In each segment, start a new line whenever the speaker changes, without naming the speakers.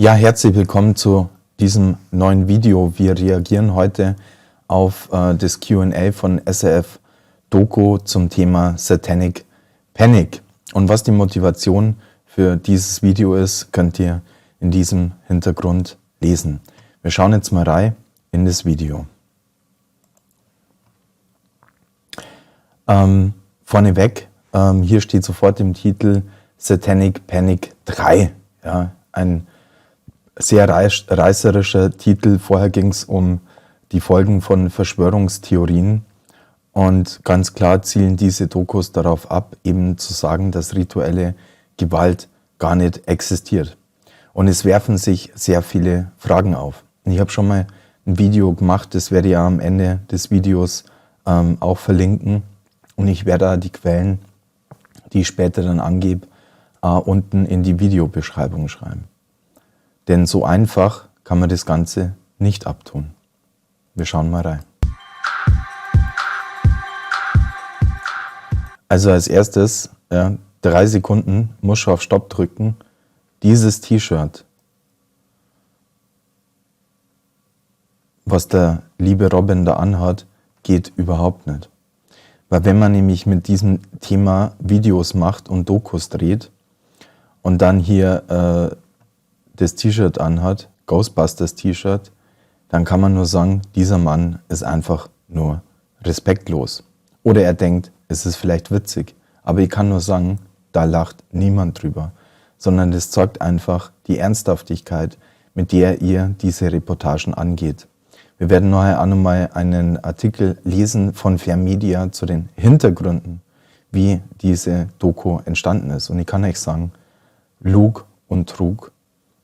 Ja, herzlich willkommen zu diesem neuen Video. Wir reagieren heute auf das Q&A von SRF Doku zum Thema Satanic Panic. Und was die Motivation für dieses Video ist, könnt ihr in diesem Hintergrund lesen. Wir schauen jetzt mal rein in das Video. Vorneweg, hier steht sofort im Titel Satanic Panic 3. Ja, ein sehr reißerischer Titel. Vorher ging es um die Folgen von Verschwörungstheorien. Und ganz klar zielen diese Dokus darauf ab, eben zu sagen, dass rituelle Gewalt gar nicht existiert. Und es werfen sich sehr viele Fragen auf. Und ich habe schon mal ein Video gemacht, das werde ich am Ende des Videos auch verlinken. Und ich werde da die Quellen, die ich später dann angebe, unten in die Videobeschreibung schreiben. Denn so einfach kann man das Ganze nicht abtun. Wir schauen mal rein. Also als erstes, 3 Sekunden, muss schon auf Stopp drücken. Dieses T-Shirt, was der liebe Robin da anhat, geht überhaupt nicht. Weil wenn man nämlich mit diesem Thema Videos macht und Dokus dreht und dann hier das T-Shirt anhat, Ghostbusters T-Shirt, dann kann man nur sagen, dieser Mann ist einfach nur respektlos. Oder er denkt, es ist vielleicht witzig, aber ich kann nur sagen, da lacht niemand drüber, sondern das zeigt einfach die Ernsthaftigkeit, mit der ihr diese Reportagen angeht. Wir werden nachher auch nochmal einen Artikel lesen von Fair Media zu den Hintergründen, wie diese Doku entstanden ist. Und ich kann euch sagen, Lug und Trug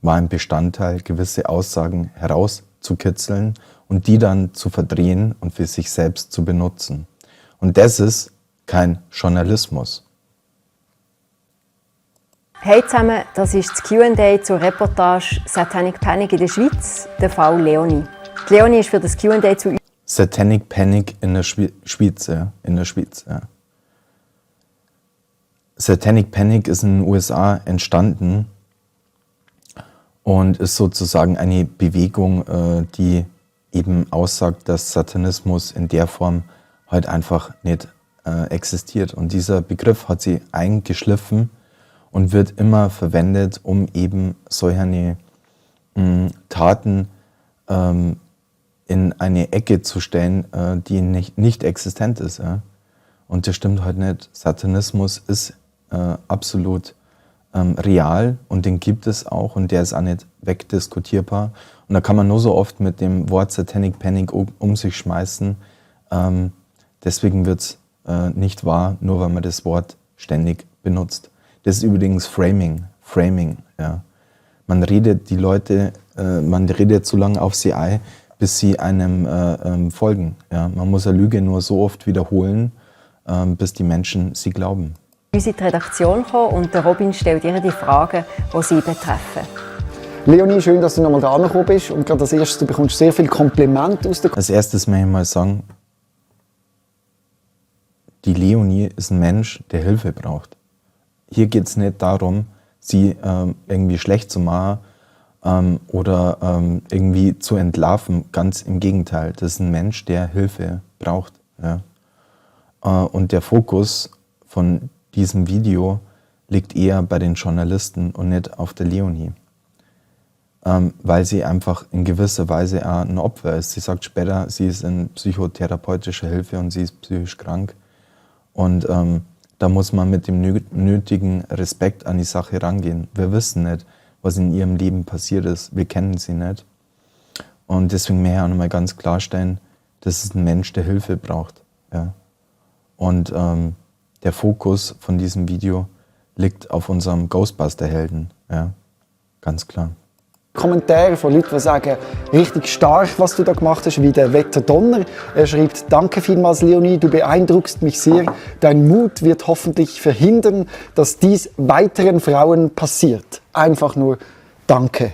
war ein Bestandteil, gewisse Aussagen herauszukitzeln und die dann zu verdrehen und für sich selbst zu benutzen. Und das ist kein Journalismus.
Hey zusammen, das ist das Q&A zur Reportage Satanic Panic in der Schweiz, der Fall Leonie. Die Leonie ist für das Q&A zu
Satanic Panic in der Schweiz, ja. Satanic Panic ist in den USA entstanden und ist sozusagen eine Bewegung, die eben aussagt, dass Satanismus in der Form halt einfach nicht existiert. Und dieser Begriff hat sie eingeschliffen und wird immer verwendet, um eben solche Taten in eine Ecke zu stellen, die nicht existent ist. Ja? Und das stimmt halt nicht. Satanismus ist absolut real und den gibt es auch und der ist auch nicht wegdiskutierbar. Und da kann man nur so oft mit dem Wort Satanic Panic um sich schmeißen. Deswegen wird es nicht wahr, nur weil man das Wort ständig benutzt. Das ist übrigens Framing. Ja. Man redet zu lange auf sie ein, bis sie einem folgen. Ja. Man muss eine Lüge nur so oft wiederholen, bis die Menschen sie glauben.
Unsere Redaktion kommen und der Robin stellt ihr die Fragen, die sie betreffen.
Leonie, schön, dass du nochmal da angekommen bist. Und gerade als erstes, du bekommst sehr viel Komplimente aus der
Als erstes möchte ich mal sagen, die Leonie ist ein Mensch, der Hilfe braucht. Hier geht es nicht darum, sie irgendwie schlecht zu machen oder irgendwie zu entlarven. Ganz im Gegenteil, das ist ein Mensch, der Hilfe braucht. Ja. Und der Fokus von diesem Video liegt eher bei den Journalisten und nicht auf der Leonie. Weil sie einfach in gewisser Weise auch ein Opfer ist. Sie sagt später, sie ist in psychotherapeutischer Hilfe und sie ist psychisch krank. Und da muss man mit dem nötigen Respekt an die Sache rangehen. Wir wissen nicht, was in ihrem Leben passiert ist. Wir kennen sie nicht. Und deswegen möchte ich auch nochmal ganz klarstellen, das ist ein Mensch, der Hilfe braucht. Ja. Und der Fokus von diesem Video liegt auf unserem Ghostbuster-Helden. Ja. Ganz klar.
Kommentare von Leuten, die sagen, richtig stark, was du da gemacht hast, wie der Wetter Donner. Er schreibt, danke vielmals Leonie, du beeindruckst mich sehr. Dein Mut wird hoffentlich verhindern, dass dies weiteren Frauen passiert. Einfach nur danke.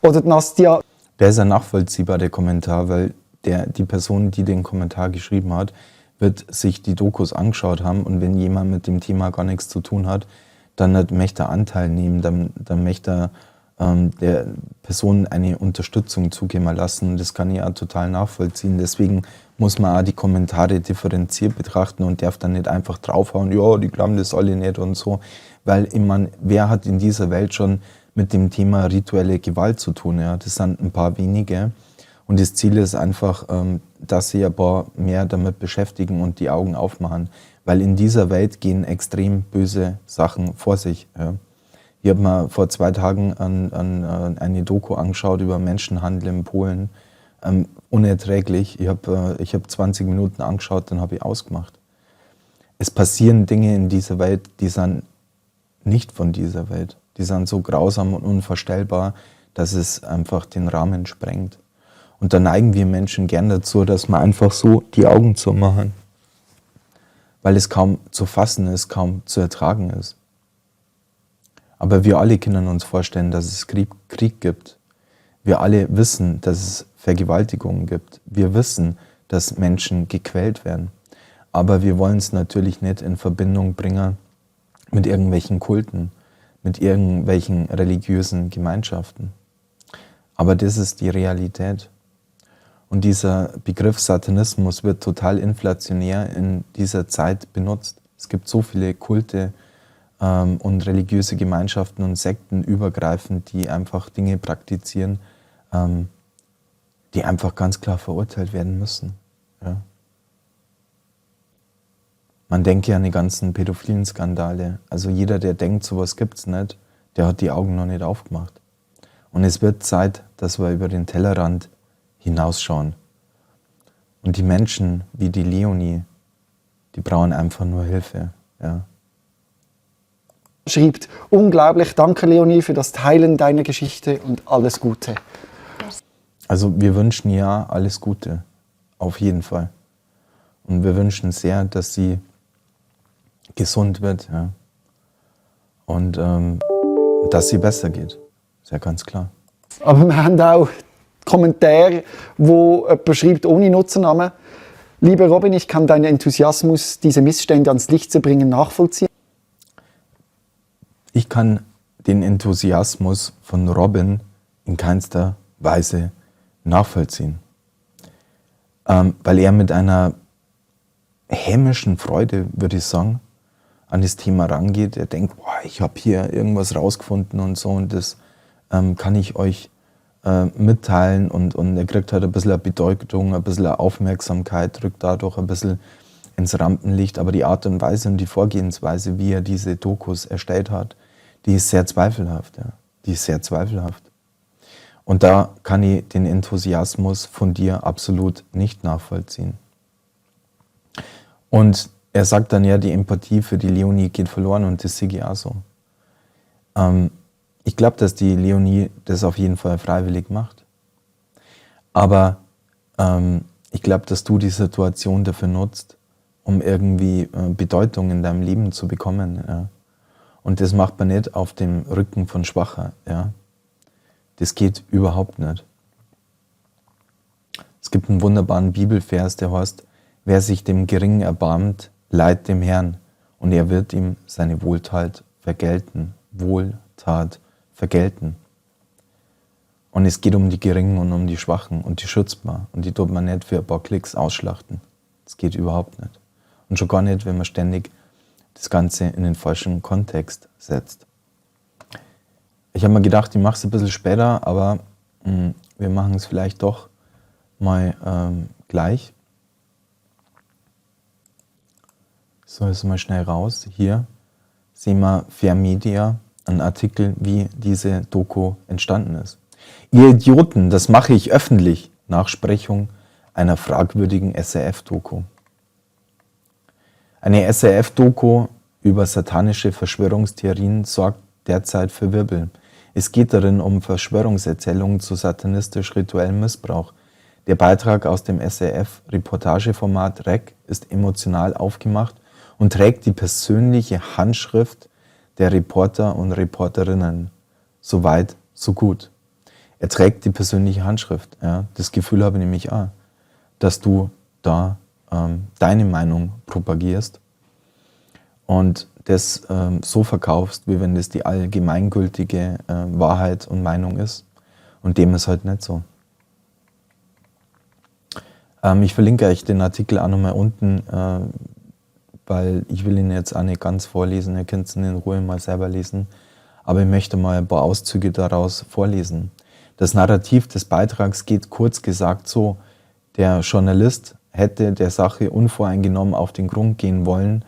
Oder Nastja.
Der ist ja nachvollziehbar, der Kommentar, weil die Person, die den Kommentar geschrieben hat, wird sich die Dokus angeschaut haben und wenn jemand mit dem Thema gar nichts zu tun hat, dann möchte er Anteil nehmen, dann möchte er der Person eine Unterstützung zukommen lassen. Das kann ich auch total nachvollziehen. Deswegen muss man auch die Kommentare differenziert betrachten und darf dann nicht einfach draufhauen, ja, die glauben das alle nicht und so. Weil, ich meine, wer hat in dieser Welt schon mit dem Thema rituelle Gewalt zu tun? Ja? Das sind ein paar wenige. Und das Ziel ist einfach, dass sich ein paar mehr damit beschäftigen und die Augen aufmachen. Weil in dieser Welt gehen extrem böse Sachen vor sich. Ja. Ich habe mir vor 2 Tagen eine Doku angeschaut über Menschenhandel in Polen. Unerträglich. Ich hab 20 Minuten angeschaut, dann habe ich ausgemacht. Es passieren Dinge in dieser Welt, die sind nicht von dieser Welt. Die sind so grausam und unvorstellbar, dass es einfach den Rahmen sprengt. Und da neigen wir Menschen gern dazu, dass wir einfach so die Augen zumachen. Weil es kaum zu fassen ist, kaum zu ertragen ist. Aber wir alle können uns vorstellen, dass es Krieg gibt. Wir alle wissen, dass es Vergewaltigungen gibt. Wir wissen, dass Menschen gequält werden. Aber wir wollen es natürlich nicht in Verbindung bringen mit irgendwelchen Kulten, mit irgendwelchen religiösen Gemeinschaften. Aber das ist die Realität. Und dieser Begriff Satanismus wird total inflationär in dieser Zeit benutzt. Es gibt so viele Kulte und religiöse Gemeinschaften und Sekten übergreifend, die einfach Dinge praktizieren, die einfach ganz klar verurteilt werden müssen. Ja. Man denke an die ganzen pädophilen Skandale. Also jeder, der denkt, sowas gibt's nicht, der hat die Augen noch nicht aufgemacht. Und es wird Zeit, dass wir über den Tellerrand hinausschauen. Und die Menschen wie die Leonie, die brauchen einfach nur Hilfe. Ja.
Schreibt, unglaublich, danke Leonie für das Teilen deiner Geschichte und alles Gute.
Also wir wünschen ja alles Gute, auf jeden Fall. Und wir wünschen sehr, dass sie gesund wird, ja. Und dass sie besser geht, ist ja ganz klar.
Aber wir haben auch Kommentare, wo jemand schreibt, ohne Nutzernamen: Lieber Robin, ich kann deinen Enthusiasmus, diese Missstände ans Licht zu bringen, nachvollziehen.
Ich kann den Enthusiasmus von Robin in keinster Weise nachvollziehen. Weil er mit einer hämischen Freude, würde ich sagen, an das Thema rangeht. Er denkt, boah, ich habe hier irgendwas rausgefunden und so und das kann ich euch mitteilen und er kriegt halt ein bisschen eine Bedeutung, ein bisschen eine Aufmerksamkeit, rückt dadurch ein bisschen ins Rampenlicht. Aber die Art und Weise und die Vorgehensweise, wie er diese Dokus erstellt hat, die ist sehr zweifelhaft. Ja. Die ist sehr zweifelhaft. Und da kann ich den Enthusiasmus von dir absolut nicht nachvollziehen. Und er sagt dann ja, die Empathie für die Leonie geht verloren und das sehe ich auch so. Ich glaube, dass die Leonie das auf jeden Fall freiwillig macht. Aber ich glaube, dass du die Situation dafür nutzt, um irgendwie Bedeutung in deinem Leben zu bekommen. Ja. Und das macht man nicht auf dem Rücken von Schwacher. Ja. Das geht überhaupt nicht. Es gibt einen wunderbaren Bibelvers, der heißt, wer sich dem Geringen erbarmt, leiht dem Herrn und er wird ihm seine Wohltat vergelten. Wohltat vergelten. Und es geht um die Geringen und um die Schwachen und die schützt man und die tut man nicht für ein paar Klicks ausschlachten. Das geht überhaupt nicht. Und schon gar nicht, wenn man ständig das Ganze in den falschen Kontext setzt. Ich habe mir gedacht, ich mache es ein bisschen später, aber wir machen es vielleicht doch mal gleich. So, jetzt mal schnell raus. Hier sehen wir Fair Media, einen Artikel, wie diese Doku entstanden ist. Ihr Idioten, das mache ich öffentlich. Nachsprechung einer fragwürdigen SRF-Doku. Eine SRF-Doku über satanische Verschwörungstheorien sorgt derzeit für Wirbel. Es geht darin um Verschwörungserzählungen zu satanistisch-rituellem Missbrauch. Der Beitrag aus dem SRF-Reportageformat REC ist emotional aufgemacht und trägt die persönliche Handschrift der Reporter und Reporterinnen. So weit, so gut. Er trägt die persönliche Handschrift. Ja. Das Gefühl habe ich nämlich auch, dass du da deine Meinung propagierst. Und das so verkaufst, wie wenn das die allgemeingültige Wahrheit und Meinung ist. Und dem ist halt nicht so. Ich verlinke euch den Artikel auch nochmal unten, weil ich will ihn jetzt auch nicht ganz vorlesen, ihr könnt ihn in Ruhe mal selber lesen, aber ich möchte mal ein paar Auszüge daraus vorlesen. Das Narrativ des Beitrags geht kurz gesagt so: Der Journalist hätte der Sache unvoreingenommen auf den Grund gehen wollen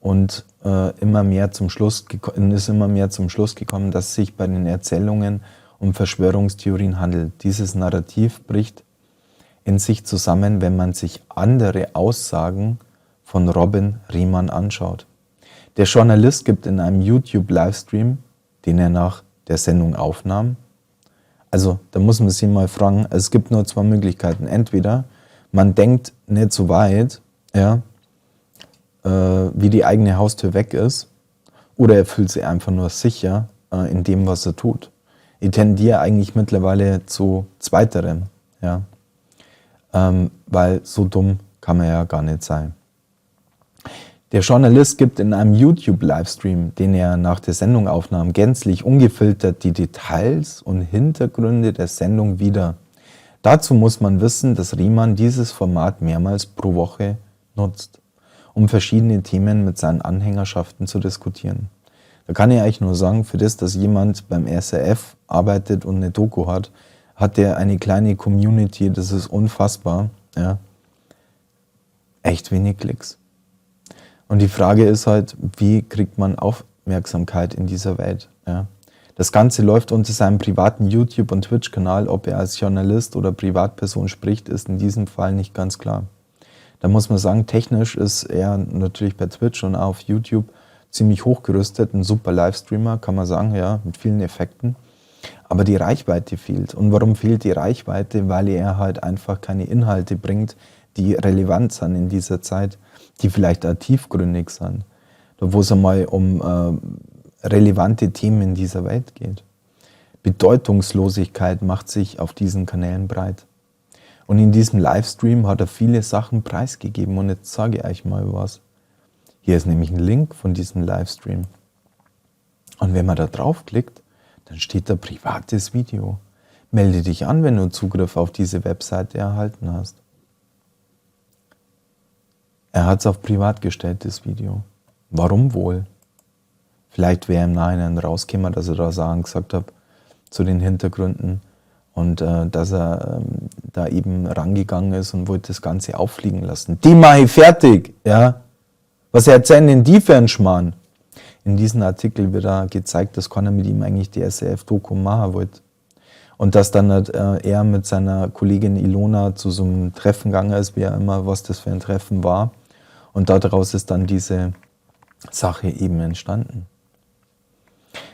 und ist immer mehr zum Schluss gekommen, dass es sich bei den Erzählungen um Verschwörungstheorien handelt. Dieses Narrativ bricht in sich zusammen, wenn man sich andere Aussagen von Robin Riemann anschaut. Der Journalist gibt in einem YouTube-Livestream, den er nach der Sendung aufnahm, also da muss man sich mal fragen, es gibt nur zwei Möglichkeiten. Entweder man denkt nicht so weit, ja, wie die eigene Haustür weg ist, oder er fühlt sich einfach nur sicher in dem, was er tut. Ich tendiere eigentlich mittlerweile zu Zweiterem, ja, weil so dumm kann man ja gar nicht sein. Der Journalist gibt in einem YouTube-Livestream, den er nach der Sendung aufnahm, gänzlich ungefiltert die Details und Hintergründe der Sendung wieder. Dazu muss man wissen, dass Riemann dieses Format mehrmals pro Woche nutzt, um verschiedene Themen mit seinen Anhängerschaften zu diskutieren. Da kann ich eigentlich nur sagen, für das, dass jemand beim SRF arbeitet und eine Doku hat, hat er eine kleine Community, das ist unfassbar. Ja. Echt wenig Klicks. Und die Frage ist halt, wie kriegt man Aufmerksamkeit in dieser Welt? Ja. Das Ganze läuft unter seinem privaten YouTube- und Twitch-Kanal. Ob er als Journalist oder Privatperson spricht, ist in diesem Fall nicht ganz klar. Da muss man sagen, technisch ist er natürlich bei Twitch und auch auf YouTube ziemlich hochgerüstet, ein super Livestreamer, kann man sagen, ja, mit vielen Effekten. Aber die Reichweite fehlt. Und warum fehlt die Reichweite? Weil er halt einfach keine Inhalte bringt, die relevant sind in dieser Zeit, die vielleicht auch tiefgründig sind, wo es einmal um relevante Themen in dieser Welt geht. Bedeutungslosigkeit macht sich auf diesen Kanälen breit. Und in diesem Livestream hat er viele Sachen preisgegeben und jetzt sage ich euch mal was. Hier ist nämlich ein Link von diesem Livestream. Und wenn man da draufklickt, dann steht da privates Video. Melde dich an, wenn du Zugriff auf diese Webseite erhalten hast. Er hat es auf privat gestellt, das Video. Warum wohl? Vielleicht wäre im Nachhinein rausgekommen, dass er da Sachen gesagt hat zu den Hintergründen und dass er da eben rangegangen ist und wollte das Ganze auffliegen lassen. Die mache ich fertig! Ja? Was erzählen denn die für einen Schmarrn? In diesem Artikel wird da gezeigt, dass Connor mit ihm eigentlich die SRF-Doku machen wollte. Und dass dann er mit seiner Kollegin Ilona zu so einem Treffen gegangen ist, wie auch immer, was das für ein Treffen war. Und daraus ist dann diese Sache eben entstanden.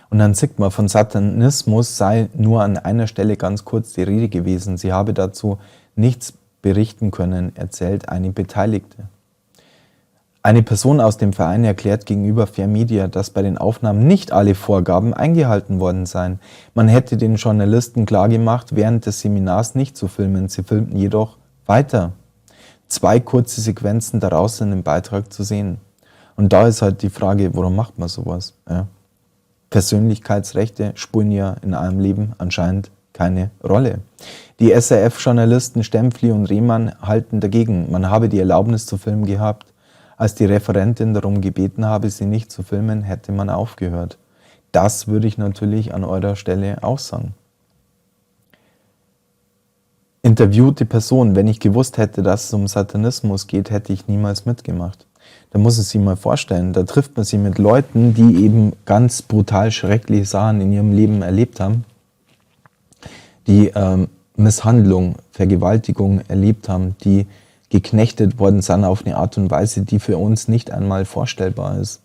Und dann sieht man, von Satanismus sei nur an einer Stelle ganz kurz die Rede gewesen. Sie habe dazu nichts berichten können, erzählt eine Beteiligte. Eine Person aus dem Verein erklärt gegenüber Fair Media, dass bei den Aufnahmen nicht alle Vorgaben eingehalten worden seien. Man hätte den Journalisten klargemacht, während des Seminars nicht zu filmen. Sie filmten jedoch weiter. 2 kurze Sequenzen daraus sind im Beitrag zu sehen. Und da ist halt die Frage, warum macht man sowas? Ja? Persönlichkeitsrechte spielen ja in einem Leben anscheinend keine Rolle. Die SRF-Journalisten Stempfli und Riemann halten dagegen. Man habe die Erlaubnis zu filmen gehabt. Als die Referentin darum gebeten habe, sie nicht zu filmen, hätte man aufgehört. Das würde ich natürlich an eurer Stelle auch sagen. Interviewte Person: Wenn ich gewusst hätte, dass es um Satanismus geht, hätte ich niemals mitgemacht. Da muss man sich mal vorstellen, da trifft man sich mit Leuten, die eben ganz brutal schreckliche Sachen in ihrem Leben erlebt haben, die Misshandlung, Vergewaltigung erlebt haben, die geknechtet worden sind auf eine Art und Weise, die für uns nicht einmal vorstellbar ist.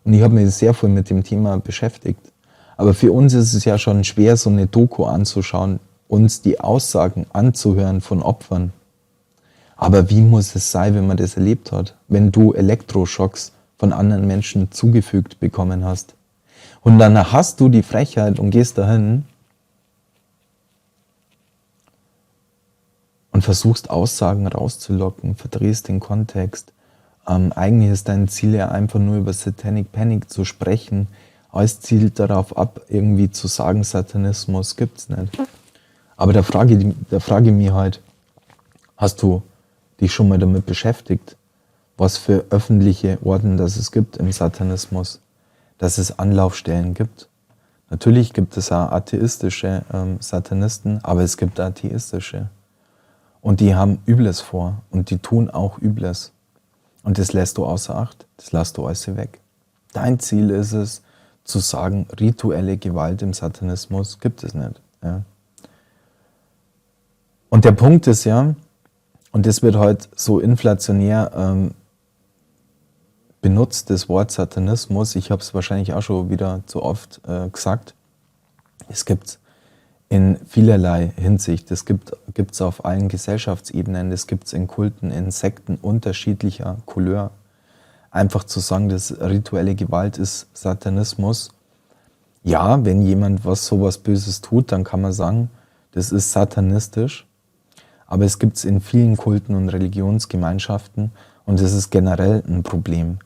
Und ich habe mich sehr viel mit dem Thema beschäftigt. Aber für uns ist es ja schon schwer, so eine Doku anzuschauen, uns die Aussagen anzuhören von Opfern. Aber wie muss es sein, wenn man das erlebt hat? Wenn du Elektroschocks von anderen Menschen zugefügt bekommen hast. Und dann hast du die Frechheit und gehst dahin und versuchst Aussagen rauszulocken, verdrehst den Kontext, Eigentlich ist dein Ziel ja einfach nur über Satanic Panic zu sprechen. Alles zielt darauf ab, irgendwie zu sagen, Satanismus gibt's nicht. Aber da frage ich mich halt, hast du dich schon mal damit beschäftigt, was für öffentliche Orden das es gibt im Satanismus, dass es Anlaufstellen gibt? Natürlich gibt es auch atheistische Satanisten, aber es gibt atheistische. Und die haben Übles vor und die tun auch Übles. Und das lässt du außer Acht, das lässt du alles weg. Dein Ziel ist es, zu sagen, rituelle Gewalt im Satanismus gibt es nicht. Ja. Und der Punkt ist ja, und das wird heute so inflationär benutzt, das Wort Satanismus, ich habe es wahrscheinlich auch schon wieder zu oft gesagt, es gibt in vielerlei Hinsicht, das gibt es auf allen Gesellschaftsebenen, das gibt es in Kulten, in Sekten unterschiedlicher Couleur. Einfach zu sagen, dass rituelle Gewalt ist Satanismus. Ja, wenn jemand sowas Böses tut, dann kann man sagen, das ist satanistisch. Aber es gibt es in vielen Kulten und Religionsgemeinschaften und das ist generell ein Problem.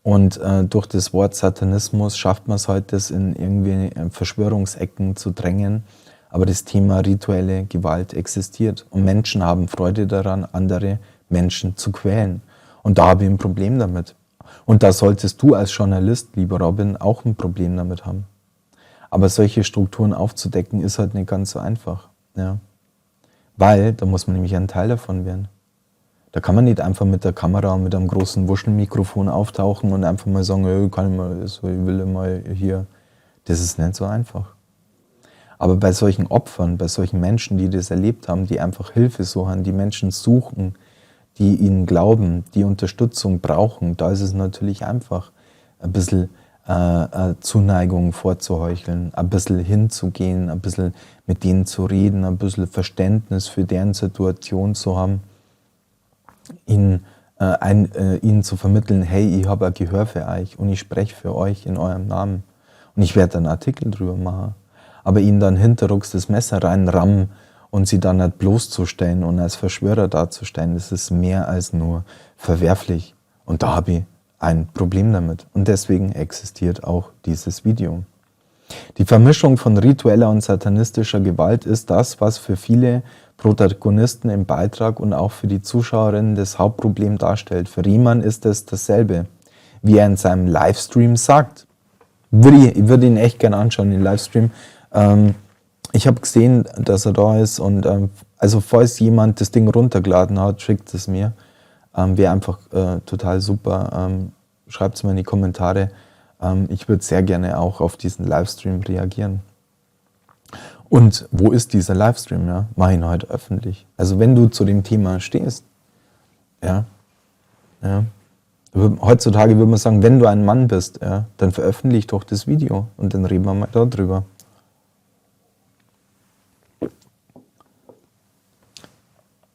Und durch das Wort Satanismus schafft man es halt, das in irgendwie Verschwörungsecken zu drängen. Aber das Thema rituelle Gewalt existiert und Menschen haben Freude daran, andere Menschen zu quälen. Und da habe ich ein Problem damit. Und da solltest du als Journalist, lieber Robin, auch ein Problem damit haben. Aber solche Strukturen aufzudecken, ist halt nicht ganz so einfach. Ja. Weil, da muss man nämlich ein Teil davon werden. Da kann man nicht einfach mit der Kamera und mit einem großen Wuschelmikrofon auftauchen und einfach mal sagen, kann ich mal, so, ich will mal hier. Das ist nicht so einfach. Aber bei solchen Opfern, bei solchen Menschen, die das erlebt haben, die einfach Hilfe suchen, die Menschen suchen, die ihnen glauben, die Unterstützung brauchen, da ist es natürlich einfach, ein bisschen Zuneigung vorzuheucheln, ein bisschen hinzugehen, ein bisschen mit denen zu reden, ein bisschen Verständnis für deren Situation zu haben, ihnen zu vermitteln, hey, ich habe ein Gehör für euch und ich spreche für euch in eurem Namen und ich werde einen Artikel drüber machen. Aber ihnen dann hinterrucks das Messer reinrammen und sie dann nicht bloßzustellen und als Verschwörer darzustellen, das ist mehr als nur verwerflich. Und da habe ich ein Problem damit. Und deswegen existiert auch dieses Video. Die Vermischung von ritueller und satanistischer Gewalt ist das, was für viele Protagonisten im Beitrag und auch für die Zuschauerinnen das Hauptproblem darstellt. Für Riemann ist es dasselbe, wie er in seinem Livestream sagt. Ich würde ihn echt gerne anschauen, den Livestream. Ich habe gesehen, dass er da ist und also falls jemand das Ding runtergeladen hat, schickt es mir. Wäre einfach total super. Schreibt es mir in die Kommentare. Ich würde sehr gerne auch auf diesen Livestream reagieren. Und wo ist dieser Livestream? Ja? Mach ihn heute öffentlich. Also wenn du zu dem Thema stehst, ja. Heutzutage würde man sagen, wenn du ein Mann bist, ja, dann veröffentliche doch das Video und dann reden wir mal darüber.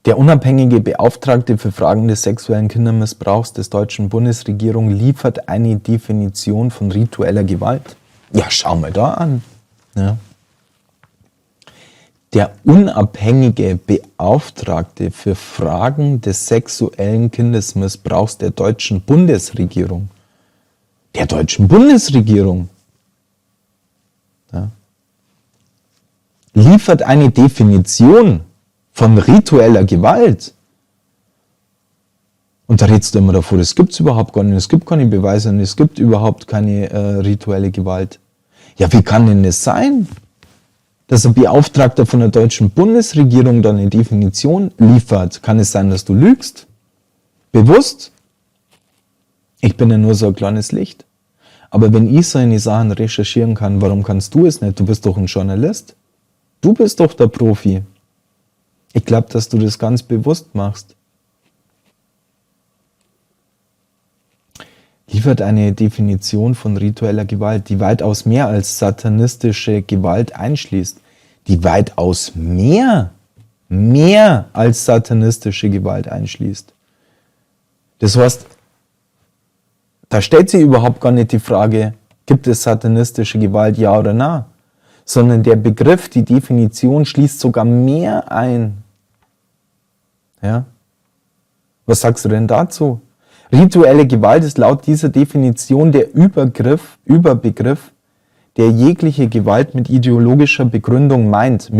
Der unabhängige Beauftragte für Fragen des sexuellen Kindermissbrauchs des deutschen Bundesregierung liefert eine Definition von ritueller Gewalt. Ja, schau mal da an. Ja. Der unabhängige Beauftragte für Fragen des sexuellen Kindesmissbrauchs der deutschen Bundesregierung. Der deutschen Bundesregierung. Ja. Liefert eine Definition von ritueller Gewalt. Und da redest du immer davor, das gibt es überhaupt gar nicht, es gibt keine Beweise und es gibt überhaupt keine rituelle Gewalt. Ja, wie kann denn das sein, dass ein Beauftragter von der deutschen Bundesregierung da eine Definition liefert? Kann es sein, dass du lügst? Bewusst? Ich bin ja nur so ein kleines Licht. Aber wenn ich solche Sachen recherchieren kann, warum kannst du es nicht? Du bist doch ein Journalist. Du bist doch der Profi. Ich glaube, dass du das ganz bewusst machst. Liefert eine Definition von ritueller Gewalt, die weitaus mehr als satanistische Gewalt einschließt. Die weitaus mehr als satanistische Gewalt einschließt. Das heißt, da stellt sich überhaupt gar nicht die Frage, gibt es satanistische Gewalt, ja oder nein? Sondern der Begriff, die Definition schließt sogar mehr ein. Ja? Was sagst du denn dazu? Rituelle Gewalt ist laut dieser Definition der Überbegriff, der jegliche Gewalt mit ideologischer Begründung meint.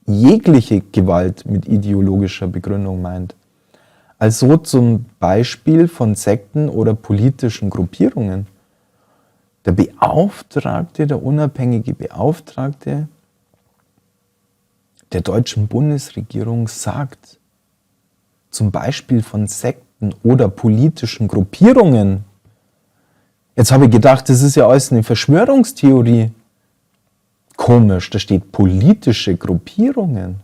Jegliche Gewalt mit ideologischer Begründung meint. Also zum Beispiel von Sekten oder politischen Gruppierungen. Der Beauftragte, der unabhängige Beauftragte der deutschen Bundesregierung sagt, zum Beispiel von Sekten oder politischen Gruppierungen. Jetzt habe ich gedacht, das ist ja alles eine Verschwörungstheorie. Komisch, da steht politische Gruppierungen.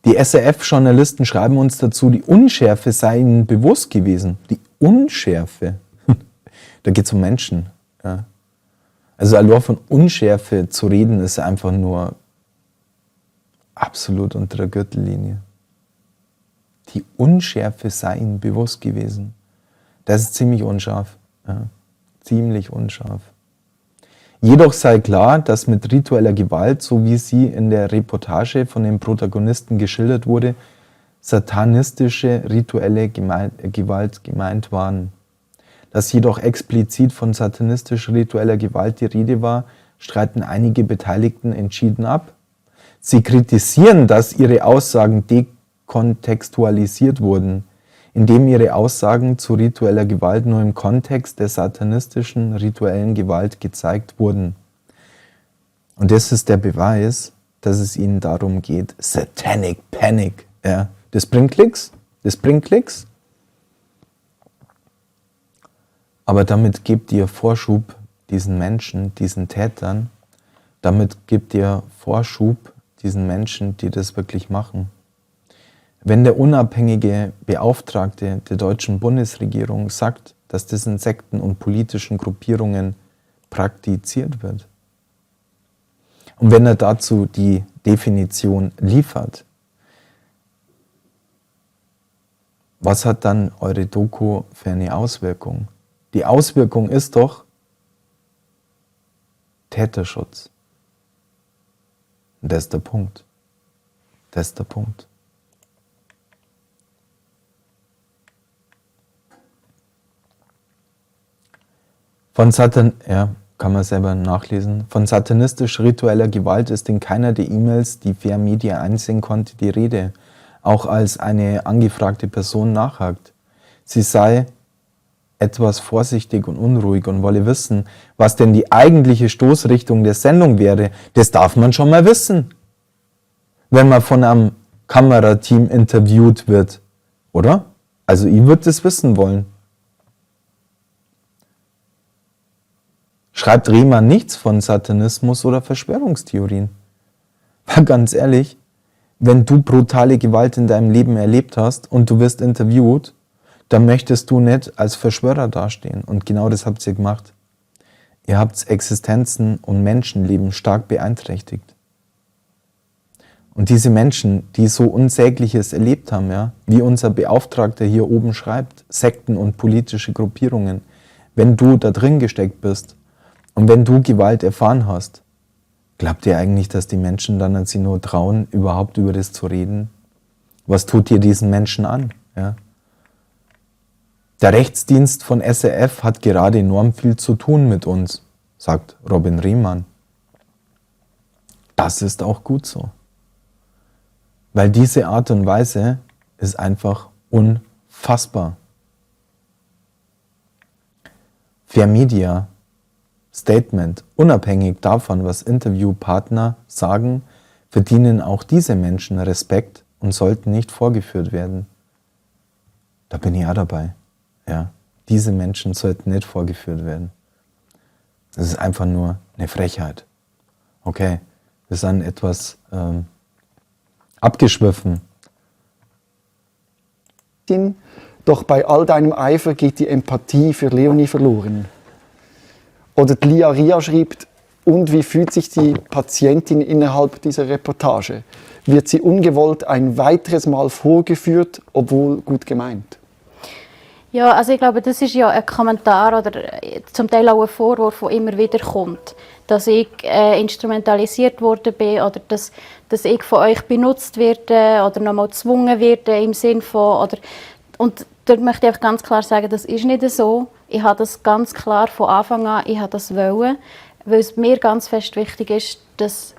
Die SRF-Journalisten schreiben uns dazu, die Unschärfe sei ihnen bewusst gewesen. Die Unschärfe. Da geht es um Menschen. Ja. Also allein von Unschärfe zu reden, ist einfach nur absolut unter der Gürtellinie. Die Unschärfe sei ihnen bewusst gewesen. Das ist ziemlich unscharf. Ja. Ziemlich unscharf. Jedoch sei klar, dass mit ritueller Gewalt, so wie sie in der Reportage von den Protagonisten geschildert wurde, satanistische rituelle Gewalt gemeint waren. Dass jedoch explizit von satanistisch-ritueller Gewalt die Rede war, streiten einige Beteiligten entschieden ab. Sie kritisieren, dass ihre Aussagen dekontextualisiert wurden, indem ihre Aussagen zu ritueller Gewalt nur im Kontext der satanistischen rituellen Gewalt gezeigt wurden. Und das ist der Beweis, dass es ihnen darum geht, Satanic Panic. Ja, das bringt Klicks, Aber damit gebt ihr Vorschub diesen Menschen, diesen Tätern, damit gebt ihr Vorschub diesen Menschen, die das wirklich machen. Wenn der unabhängige Beauftragte der deutschen Bundesregierung sagt, dass das in Sekten und politischen Gruppierungen praktiziert wird, und wenn er dazu die Definition liefert, was hat dann eure Doku für eine Auswirkung? Die Auswirkung ist doch Täterschutz. Und das ist der Punkt. Kann man selber nachlesen. Von satanistisch-ritueller Gewalt ist in keiner der E-Mails, die Fair Media einsehen konnte, die Rede, auch als eine angefragte Person nachhakt. Sie sei etwas vorsichtig und unruhig und wolle wissen, was denn die eigentliche Stoßrichtung der Sendung wäre. Das darf man schon mal wissen, wenn man von einem Kamerateam interviewt wird, oder? Also ich würde das wissen wollen. Schreibt Rehmann nichts von Satanismus oder Verschwörungstheorien. Weil ganz ehrlich, wenn du brutale Gewalt in deinem Leben erlebt hast und du wirst interviewt, dann möchtest du nicht als Verschwörer dastehen. Und genau das habt ihr gemacht. Ihr habt Existenzen und Menschenleben stark beeinträchtigt. Und diese Menschen, die so Unsägliches erlebt haben, ja, wie unser Beauftragter hier oben schreibt, Sekten und politische Gruppierungen, wenn du da drin gesteckt bist und wenn du Gewalt erfahren hast, glaubt ihr eigentlich, dass die Menschen dann an sie nur trauen, überhaupt über das zu reden? Was tut ihr diesen Menschen an? Ja? Der Rechtsdienst von SRF hat gerade enorm viel zu tun mit uns, sagt Robin Rehmann. Das ist auch gut so. Weil diese Art und Weise ist einfach unfassbar. Fair Media Statement, unabhängig davon, was Interviewpartner sagen, verdienen auch diese Menschen Respekt und sollten nicht vorgeführt werden. Da bin ich auch dabei. Ja, diese Menschen sollten nicht vorgeführt werden. Das ist einfach nur eine Frechheit. Okay, wir sind etwas abgeschwiffen.
Doch bei all deinem Eifer geht die Empathie für Leonie verloren. Oder Lia Ria schreibt, und wie fühlt sich die Patientin innerhalb dieser Reportage? Wird sie ungewollt ein weiteres Mal vorgeführt, obwohl gut gemeint?
Ja, also ich glaube, das ist ja ein Kommentar oder zum Teil auch ein Vorwurf, der immer wieder kommt. Dass ich instrumentalisiert worden bin oder dass ich von euch benutzt werde oder nochmal gezwungen werde im Sinn von... Und dort möchte ich einfach ganz klar sagen, das ist nicht so. Ich habe das ganz klar von Anfang an, ich habe das wollen, weil es mir ganz fest wichtig ist, dass,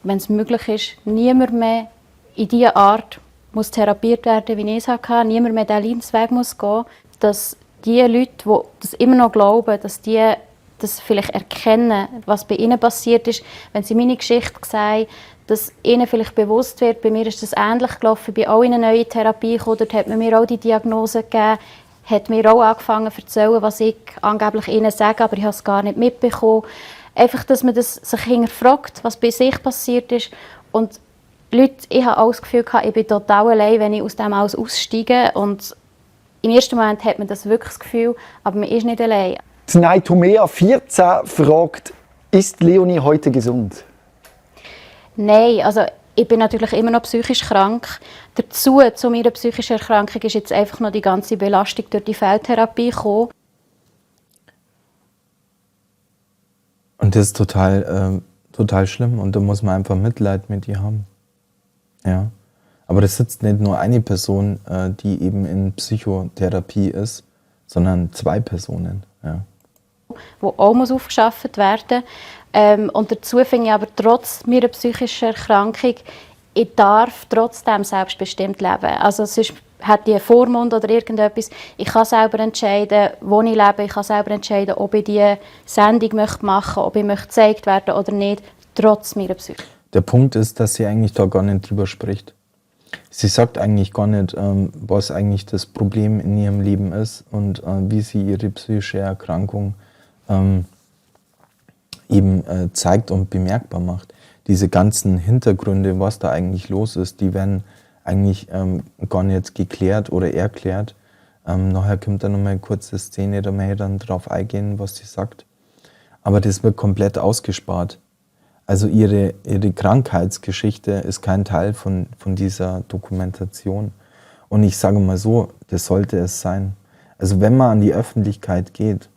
wenn es möglich ist, niemand mehr in diese Art muss therapiert werden, wie ich es hatte. Niemand mehr diesen Leidensweg muss gehen. Dass die Leute, die das immer noch glauben, dass die das vielleicht erkennen, was bei ihnen passiert ist, wenn sie meine Geschichte sehen, dass ihnen vielleicht bewusst wird, bei mir ist das ähnlich gelaufen, ich bin auch in eine neue Therapie gekommen, dort hat man mir auch die Diagnose gegeben, hat mir auch angefangen zu erzählen, was ich angeblich ihnen sage, aber ich habe es gar nicht mitbekommen. Einfach, dass man das sich hinterfragt, was bei sich passiert ist. Und Leute, ich habe auch das Gefühl, ich bin total allein, wenn ich aus dem alles aussteige. Und im ersten Moment hat man das wirklich das Gefühl, aber man ist nicht allein.
Die Neitomea 14 fragt, ist Leonie heute gesund?
Nein, also ich bin natürlich immer noch psychisch krank. Dazu, zu meiner psychischen Erkrankung, ist jetzt einfach noch die ganze Belastung durch die Feldtherapie gekommen.
Und das ist total schlimm und da muss man einfach Mitleid mit ihr haben. Ja. Aber das sitzt nicht nur eine Person, die eben in Psychotherapie ist, sondern 2 Personen. Ja.
Wo auch muss aufgeschafft werden. Und dazu finde ich aber trotz meiner psychischen Erkrankung, ich darf trotzdem selbstbestimmt leben. Also sonst hätte ich einen Vormund oder irgendetwas. Ich kann selber entscheiden, wo ich lebe. Ich kann selber entscheiden, ob ich diese Sendung machen möchte, ob ich gezeigt werden oder nicht, trotz meiner Psyche.
Der Punkt ist, dass sie eigentlich da gar nicht drüber spricht. Sie sagt eigentlich gar nicht, was eigentlich das Problem in ihrem Leben ist und wie sie ihre psychische Erkrankung eben zeigt und bemerkbar macht. Diese ganzen Hintergründe, was da eigentlich los ist, die werden eigentlich gar nicht geklärt oder erklärt. Nachher kommt dann nochmal eine kurze Szene, da möchte ich dann drauf eingehen, was sie sagt. Aber das wird komplett ausgespart. Also ihre Krankheitsgeschichte ist kein Teil von dieser Dokumentation. Und ich sage mal so, das sollte es sein. Also wenn man an die Öffentlichkeit geht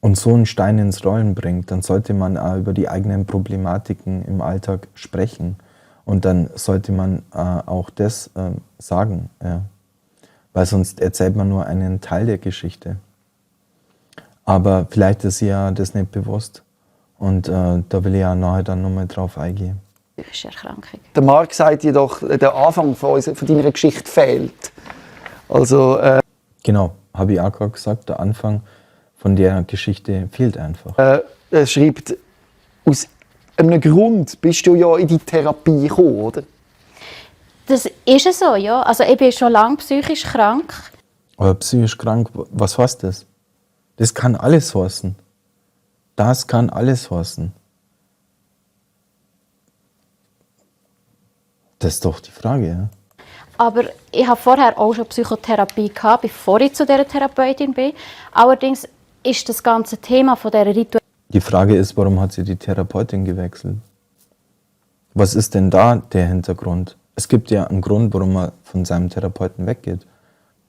und so einen Stein ins Rollen bringt, dann sollte man auch über die eigenen Problematiken im Alltag sprechen. Und dann sollte man auch das sagen. Ja. Weil sonst erzählt man nur einen Teil der Geschichte. Aber vielleicht ist ihr ja das nicht bewusst. Und da will ich ja nachher dann nochmal drauf eingehen.
Psychische Erkrankung.
Der Marc sagt jedoch, der Anfang von deiner Geschichte fehlt. Also,
Genau, habe ich auch gerade gesagt, der Anfang von der Geschichte fehlt einfach.
er schreibt, aus einem Grund bist du ja in die Therapie gekommen, oder?
Das ist so, ja. Also ich bin schon lange psychisch krank.
Aber psychisch krank, was heißt das? Das kann alles heißen. Das kann alles heißen. Das ist doch die Frage, ja.
Aber ich habe vorher auch schon Psychotherapie gehabt, bevor ich zu dieser Therapeutin bin. Allerdings ist das ganze Thema von dieser Ritual.
Die Frage ist, warum hat sie die Therapeutin gewechselt? Was ist denn da der Hintergrund? Es gibt ja einen Grund, warum man von seinem Therapeuten weggeht.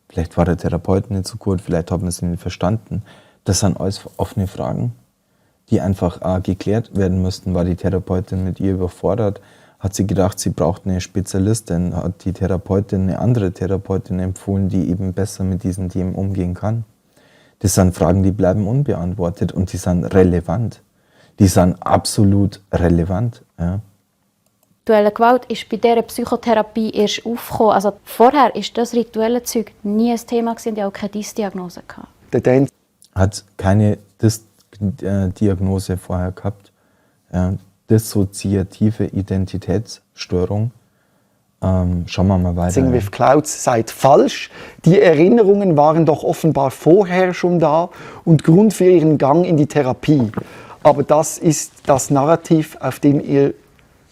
Vielleicht war der Therapeut nicht so gut, vielleicht hat man es nicht verstanden. Das sind alles offene Fragen, die einfach geklärt werden müssten. War die Therapeutin mit ihr überfordert? Hat sie gedacht, sie braucht eine Spezialistin? Hat die Therapeutin eine andere Therapeutin empfohlen, die eben besser mit diesen Themen umgehen kann? Das sind Fragen, die bleiben unbeantwortet und die sind relevant. Die sind absolut relevant. Ja.
Rituelle Gewalt ist bei dieser Psychotherapie erst aufgekommen. Also vorher war das rituelle Zeug nie ein Thema und ich hatte auch keine Diagnose.
Der Dan
Hat keine Diagnose vorher gehabt. Dissoziative Identitätsstörung. Schauen wir mal weiter.
Sing with Clouds seid falsch. Die Erinnerungen waren doch offenbar vorher schon da und Grund für ihren Gang in die Therapie. Aber das ist das Narrativ, auf dem ihr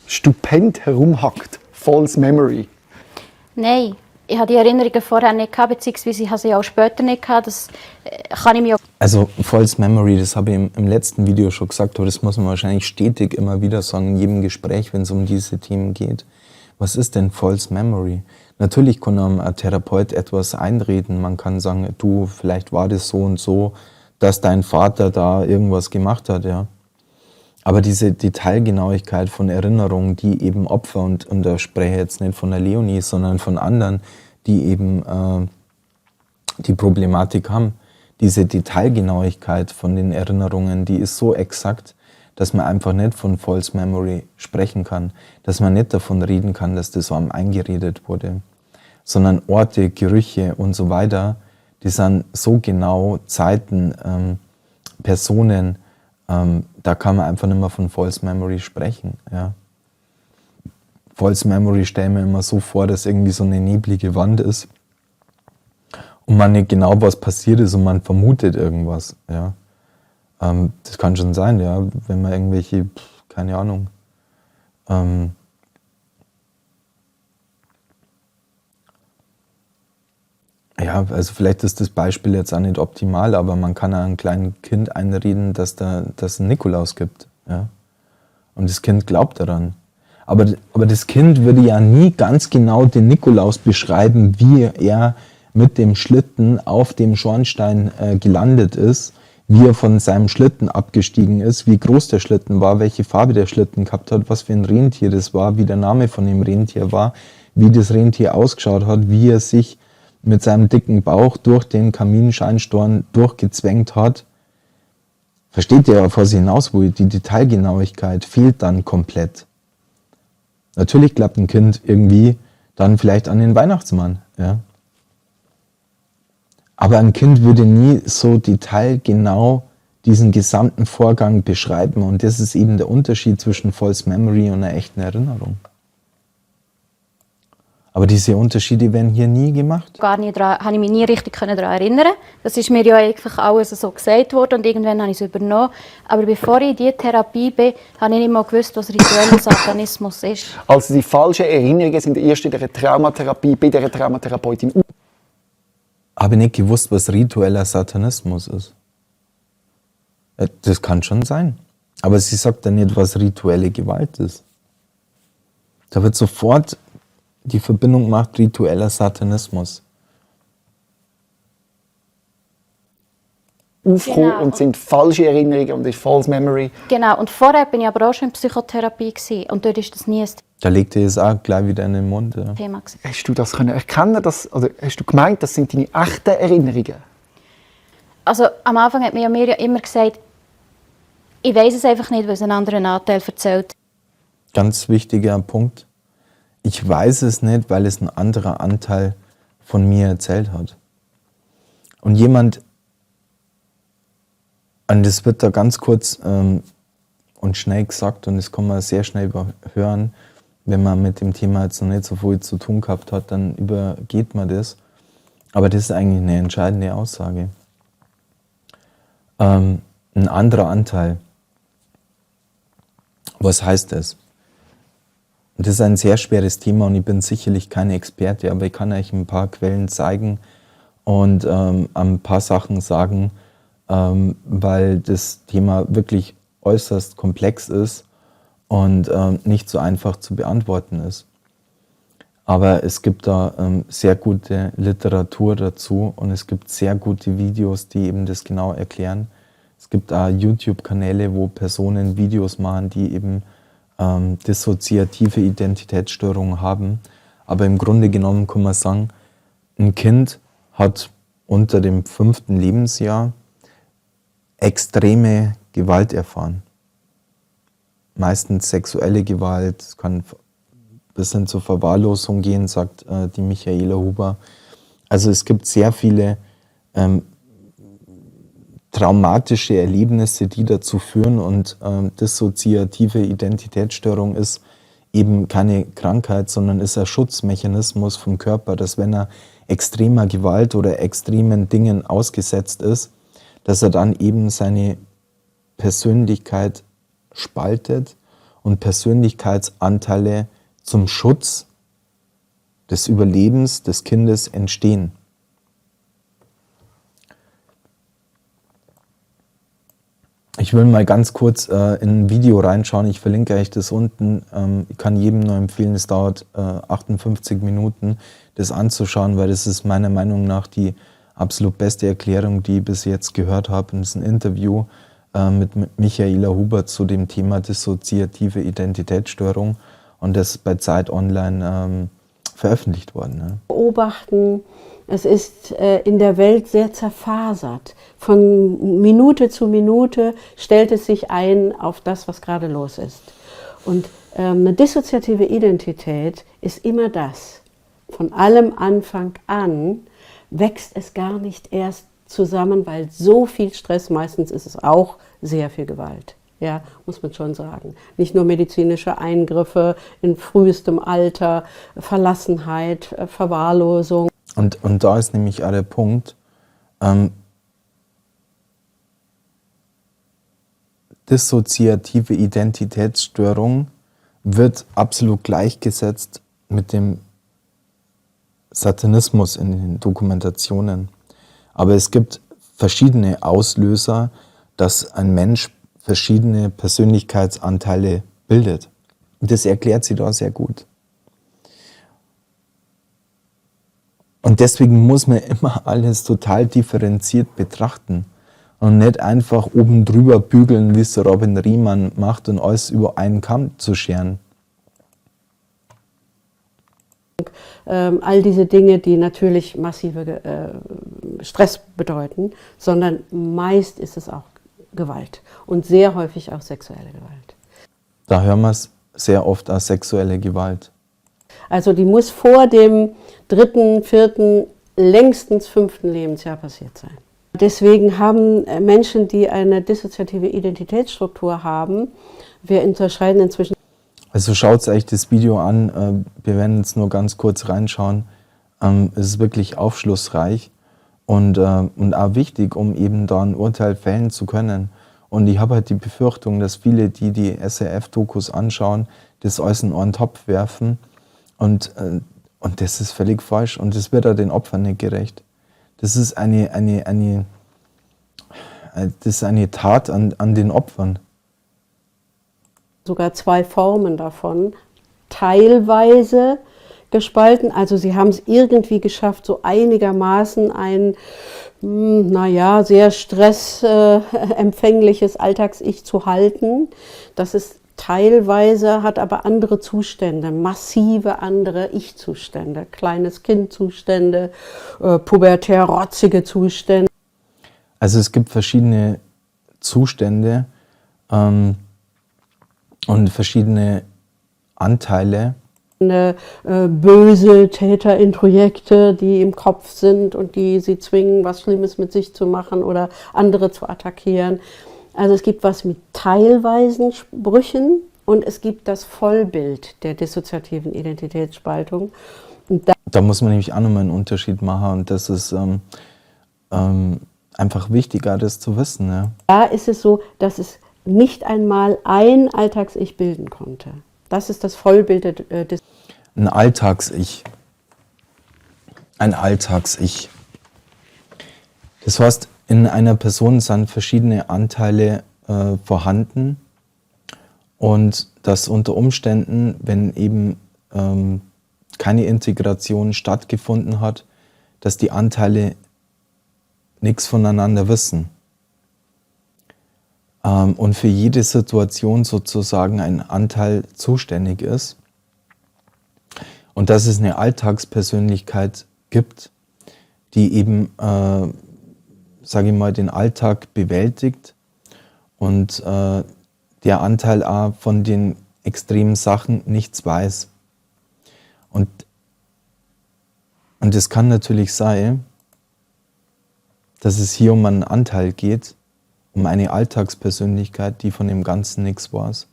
stupend herumhackt. False Memory.
Nein, ich hatte die Erinnerungen vorher nicht gehabt, beziehungsweise ich habe sie auch später nicht gehabt. Das kann ich mir auch.
Also False Memory, das habe ich im letzten Video schon gesagt, aber das muss man wahrscheinlich stetig immer wieder sagen, in jedem Gespräch, wenn es um diese Themen geht. Was ist denn False Memory? Natürlich kann einem ein Therapeut etwas einreden. Man kann sagen, du, vielleicht war das so und so, dass dein Vater da irgendwas gemacht hat, ja. Aber diese Detailgenauigkeit von Erinnerungen, die eben Opfer, und da spreche ich jetzt nicht von der Leonie, sondern von anderen, die eben die Problematik haben, diese Detailgenauigkeit von den Erinnerungen, die ist so exakt, dass man einfach nicht von False Memory sprechen kann, dass man nicht davon reden kann, dass das einem eingeredet wurde, sondern Orte, Gerüche und so weiter, die sind so genau, Zeiten, Personen, da kann man einfach nicht mehr von False Memory sprechen. Ja. False Memory stelle ich mir immer so vor, dass irgendwie so eine neblige Wand ist und man nicht genau was passiert ist und man vermutet irgendwas. Ja. Das kann schon sein, ja, wenn man irgendwelche, keine Ahnung, ja, also vielleicht ist das Beispiel jetzt auch nicht optimal, aber man kann einem kleinen Kind einreden, dass es einen Nikolaus gibt. Ja? Und das Kind glaubt daran. Aber das Kind würde ja nie ganz genau den Nikolaus beschreiben, wie er mit dem Schlitten auf dem Schornstein gelandet ist, wie er von seinem Schlitten abgestiegen ist, wie groß der Schlitten war, welche Farbe der Schlitten gehabt hat, was für ein Rentier das war, wie der Name von dem Rentier war, wie das Rentier ausgeschaut hat, wie er sich mit seinem dicken Bauch durch den Kaminscheinstoren durchgezwängt hat. Versteht ihr, auf was ich hinaus will? Die Detailgenauigkeit fehlt dann komplett. Natürlich glaubt ein Kind irgendwie dann vielleicht an den Weihnachtsmann. Ja? Aber ein Kind würde nie so detailgenau diesen gesamten Vorgang beschreiben. Und das ist eben der Unterschied zwischen False Memory und einer echten Erinnerung. Aber diese Unterschiede werden hier nie gemacht.
Gar nicht daran, habe ich mich nie richtig daran erinnern. Das ist mir ja einfach alles so gesagt worden und irgendwann habe ich es übernommen. Aber bevor ich in diese Therapie bin, habe ich nicht mal gewusst, was ritueller Satanismus ist.
Also die falschen Erinnerungen sind erst in der Traumatherapie bei der Traumatherapeutin.
Habe nicht gewusst, was ritueller Satanismus ist. Das kann schon sein. Aber sie sagt dann nicht, was rituelle Gewalt ist. Da wird sofort die Verbindung gemacht, ritueller Satanismus.
Aufkommen
Genau.
und sind falsche Erinnerungen und ist False Memory.
Genau, und vorher bin ich aber auch schon in Psychotherapie gewesen, und dort ist das nie ein
Da legt ihr es auch gleich wieder in den Mund. Ja.
Thema gewesen.
Hast du das können erkennen, oder hast du gemeint, das sind deine echten Erinnerungen?
Also am Anfang hat mir ja immer gesagt, ich weiß es einfach nicht, weil es einen anderen Anteil erzählt.
Ganz wichtiger Punkt. Ich weiß es nicht, weil es ein anderer Anteil von mir erzählt hat. Und jemand, und das wird da ganz kurz und schnell gesagt, und das kann man sehr schnell überhören, wenn man mit dem Thema jetzt noch nicht so viel zu tun gehabt hat, dann übergeht man das. Aber das ist eigentlich eine entscheidende Aussage. Ein anderer Anteil. Was heißt das? Das ist ein sehr schweres Thema und ich bin sicherlich kein Experte, aber ich kann euch ein paar Quellen zeigen und ein paar Sachen sagen, weil das Thema wirklich äußerst komplex ist und nicht so einfach zu beantworten ist. Aber es gibt da sehr gute Literatur dazu und es gibt sehr gute Videos, die eben das genau erklären. Es gibt auch YouTube-Kanäle, wo Personen Videos machen, die eben dissoziative Identitätsstörungen haben. Aber im Grunde genommen kann man sagen, ein Kind hat unter dem 5. Lebensjahr extreme Gewalt erfahren. Meistens sexuelle Gewalt, es kann bis hin zur Verwahrlosung gehen, sagt die Michaela Huber. Also es gibt sehr viele traumatische Erlebnisse, die dazu führen, und dissoziative Identitätsstörung ist eben keine Krankheit, sondern ist ein Schutzmechanismus vom Körper, dass wenn er extremer Gewalt oder extremen Dingen ausgesetzt ist, dass er dann eben seine Persönlichkeit spaltet und Persönlichkeitsanteile zum Schutz des Überlebens des Kindes entstehen. Ich will mal ganz kurz in ein Video reinschauen. Ich verlinke euch das unten. Ich kann jedem nur empfehlen, es dauert 58 Minuten, das anzuschauen, weil das ist meiner Meinung nach die absolut beste Erklärung, die ich bis jetzt gehört habe. Und das ist ein Interview mit Michaela Huber zu dem Thema dissoziative Identitätsstörung und das bei Zeit Online veröffentlicht worden. Ne?
Beobachten, es ist in der Welt sehr zerfasert. Von Minute zu Minute stellt es sich ein auf das, was gerade los ist. Und eine dissoziative Identität ist immer das. Von allem Anfang an wächst es gar nicht erst zusammen, weil so viel Stress, meistens ist es auch sehr viel Gewalt. Ja, muss man schon sagen. Nicht nur medizinische Eingriffe in frühestem Alter, Verlassenheit, Verwahrlosung.
Und da ist nämlich auch der Punkt, dissoziative Identitätsstörung wird absolut gleichgesetzt mit dem Satanismus in den Dokumentationen. Aber es gibt verschiedene Auslöser, dass ein Mensch verschiedene Persönlichkeitsanteile bildet. Und das erklärt sie da sehr gut. Und deswegen muss man immer alles total differenziert betrachten und nicht einfach oben drüber bügeln, wie es Robin Riemann macht und alles über einen Kamm zu scheren.
All diese Dinge, die natürlich massive Stress bedeuten, sondern meist ist es auch Gewalt und sehr häufig auch sexuelle Gewalt.
Da hören wir es sehr oft als sexuelle Gewalt.
Also die muss vor dem 3., 4., längstens 5. Lebensjahr passiert sein. Deswegen haben Menschen, die eine dissoziative Identitätsstruktur haben, wir unterscheiden inzwischen.
Also schaut euch das Video an, wir werden jetzt nur ganz kurz reinschauen. Es ist wirklich aufschlussreich und auch wichtig, um eben da ein Urteil fällen zu können. Und ich habe halt die Befürchtung, dass viele, die SRF-Dokus anschauen, das alles in einen Topf werfen und das ist völlig falsch und das wird auch den Opfern nicht gerecht. Das ist eine Tat an den Opfern.
Sogar 2 Formen davon, teilweise gespalten. Also sie haben es irgendwie geschafft, so einigermaßen ein, sehr stressempfängliches Alltags-Ich zu halten. Das ist teilweise, hat aber andere Zustände, massive andere Ich-Zustände, kleines Kind-Zustände, pubertär rotzige Zustände.
Also es gibt verschiedene Zustände und verschiedene Anteile.
Böse Täterintrojekte, die im Kopf sind und die sie zwingen, was Schlimmes mit sich zu machen oder andere zu attackieren. Also es gibt was mit teilweisen Brüchen und es gibt das Vollbild der dissoziativen Identitätsspaltung. Und
da muss man nämlich auch nochmal einen Unterschied machen und das ist einfach wichtiger, das zu wissen. Ja.
Da ist es so, dass es nicht einmal ein Alltags-Ich bilden konnte. Das ist das Vollbild des...
Ein Alltags-Ich. Ein Alltags-Ich. Das heißt, in einer Person sind verschiedene Anteile vorhanden und dass unter Umständen, wenn eben keine Integration stattgefunden hat, dass die Anteile nichts voneinander wissen. Und für jede Situation sozusagen ein Anteil zuständig ist. Und dass es eine Alltagspersönlichkeit gibt, die eben, sage ich mal, den Alltag bewältigt und der Anteil auch von den extremen Sachen nichts weiß. Und es kann natürlich sein, dass es hier um einen Anteil geht, um eine Alltagspersönlichkeit, die von dem Ganzen nichts weiß.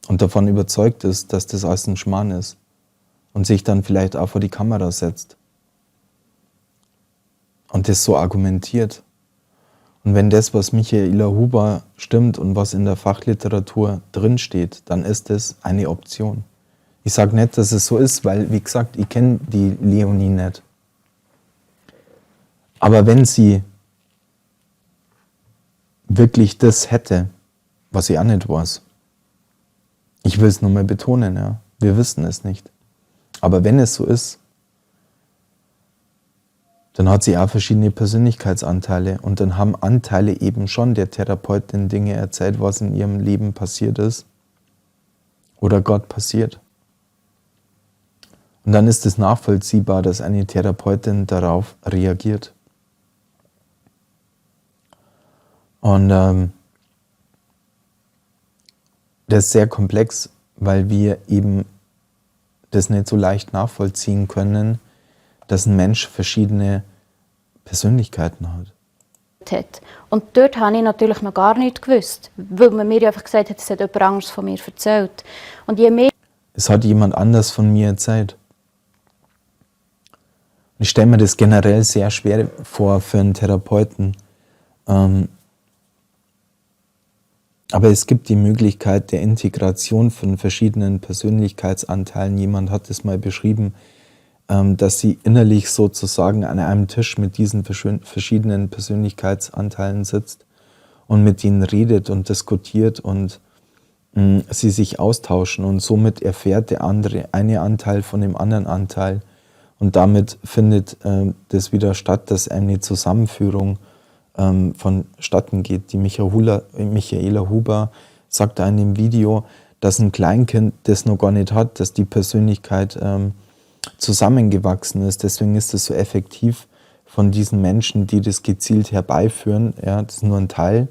Und davon überzeugt ist, dass das alles ein Schmarrn ist und sich dann vielleicht auch vor die Kamera setzt und das so argumentiert. Und wenn das, was Michaela Huber stimmt und was in der Fachliteratur drinsteht, dann ist das eine Option. Ich sage nicht, dass es so ist, weil, wie gesagt, ich kenne die Leonie nicht. Aber wenn sie wirklich das hätte, was sie auch nicht weiß, ich will es nur mal betonen, ja, wir wissen es nicht. Aber wenn es so ist, dann hat sie auch verschiedene Persönlichkeitsanteile und dann haben Anteile eben schon der Therapeutin Dinge erzählt, was in ihrem Leben passiert ist oder Gott passiert. Und dann ist es nachvollziehbar, dass eine Therapeutin darauf reagiert. Und das ist sehr komplex, weil wir eben das nicht so leicht nachvollziehen können, dass ein Mensch verschiedene Persönlichkeiten hat.
Und dort habe ich natürlich noch gar nichts gewusst, weil man mir einfach gesagt hat, es hat jemand anderes von mir erzählt. Und je mehr
es hat jemand anders von mir erzählt. Ich stelle mir das generell sehr schwer vor für einen Therapeuten. Aber es gibt die Möglichkeit der Integration von verschiedenen Persönlichkeitsanteilen. Jemand hat es mal beschrieben, dass sie innerlich sozusagen an einem Tisch mit diesen verschiedenen Persönlichkeitsanteilen sitzt und mit ihnen redet und diskutiert und sie sich austauschen und somit erfährt der andere eine Anteil von dem anderen Anteil und damit findet das wieder statt, dass eine Zusammenführung vonstatten geht. Die Michaela Huber sagt in dem Video, dass ein Kleinkind das noch gar nicht hat, dass die Persönlichkeit zusammengewachsen ist. Deswegen ist es so effektiv von diesen Menschen, die das gezielt herbeiführen. Ja, das ist nur ein Teil.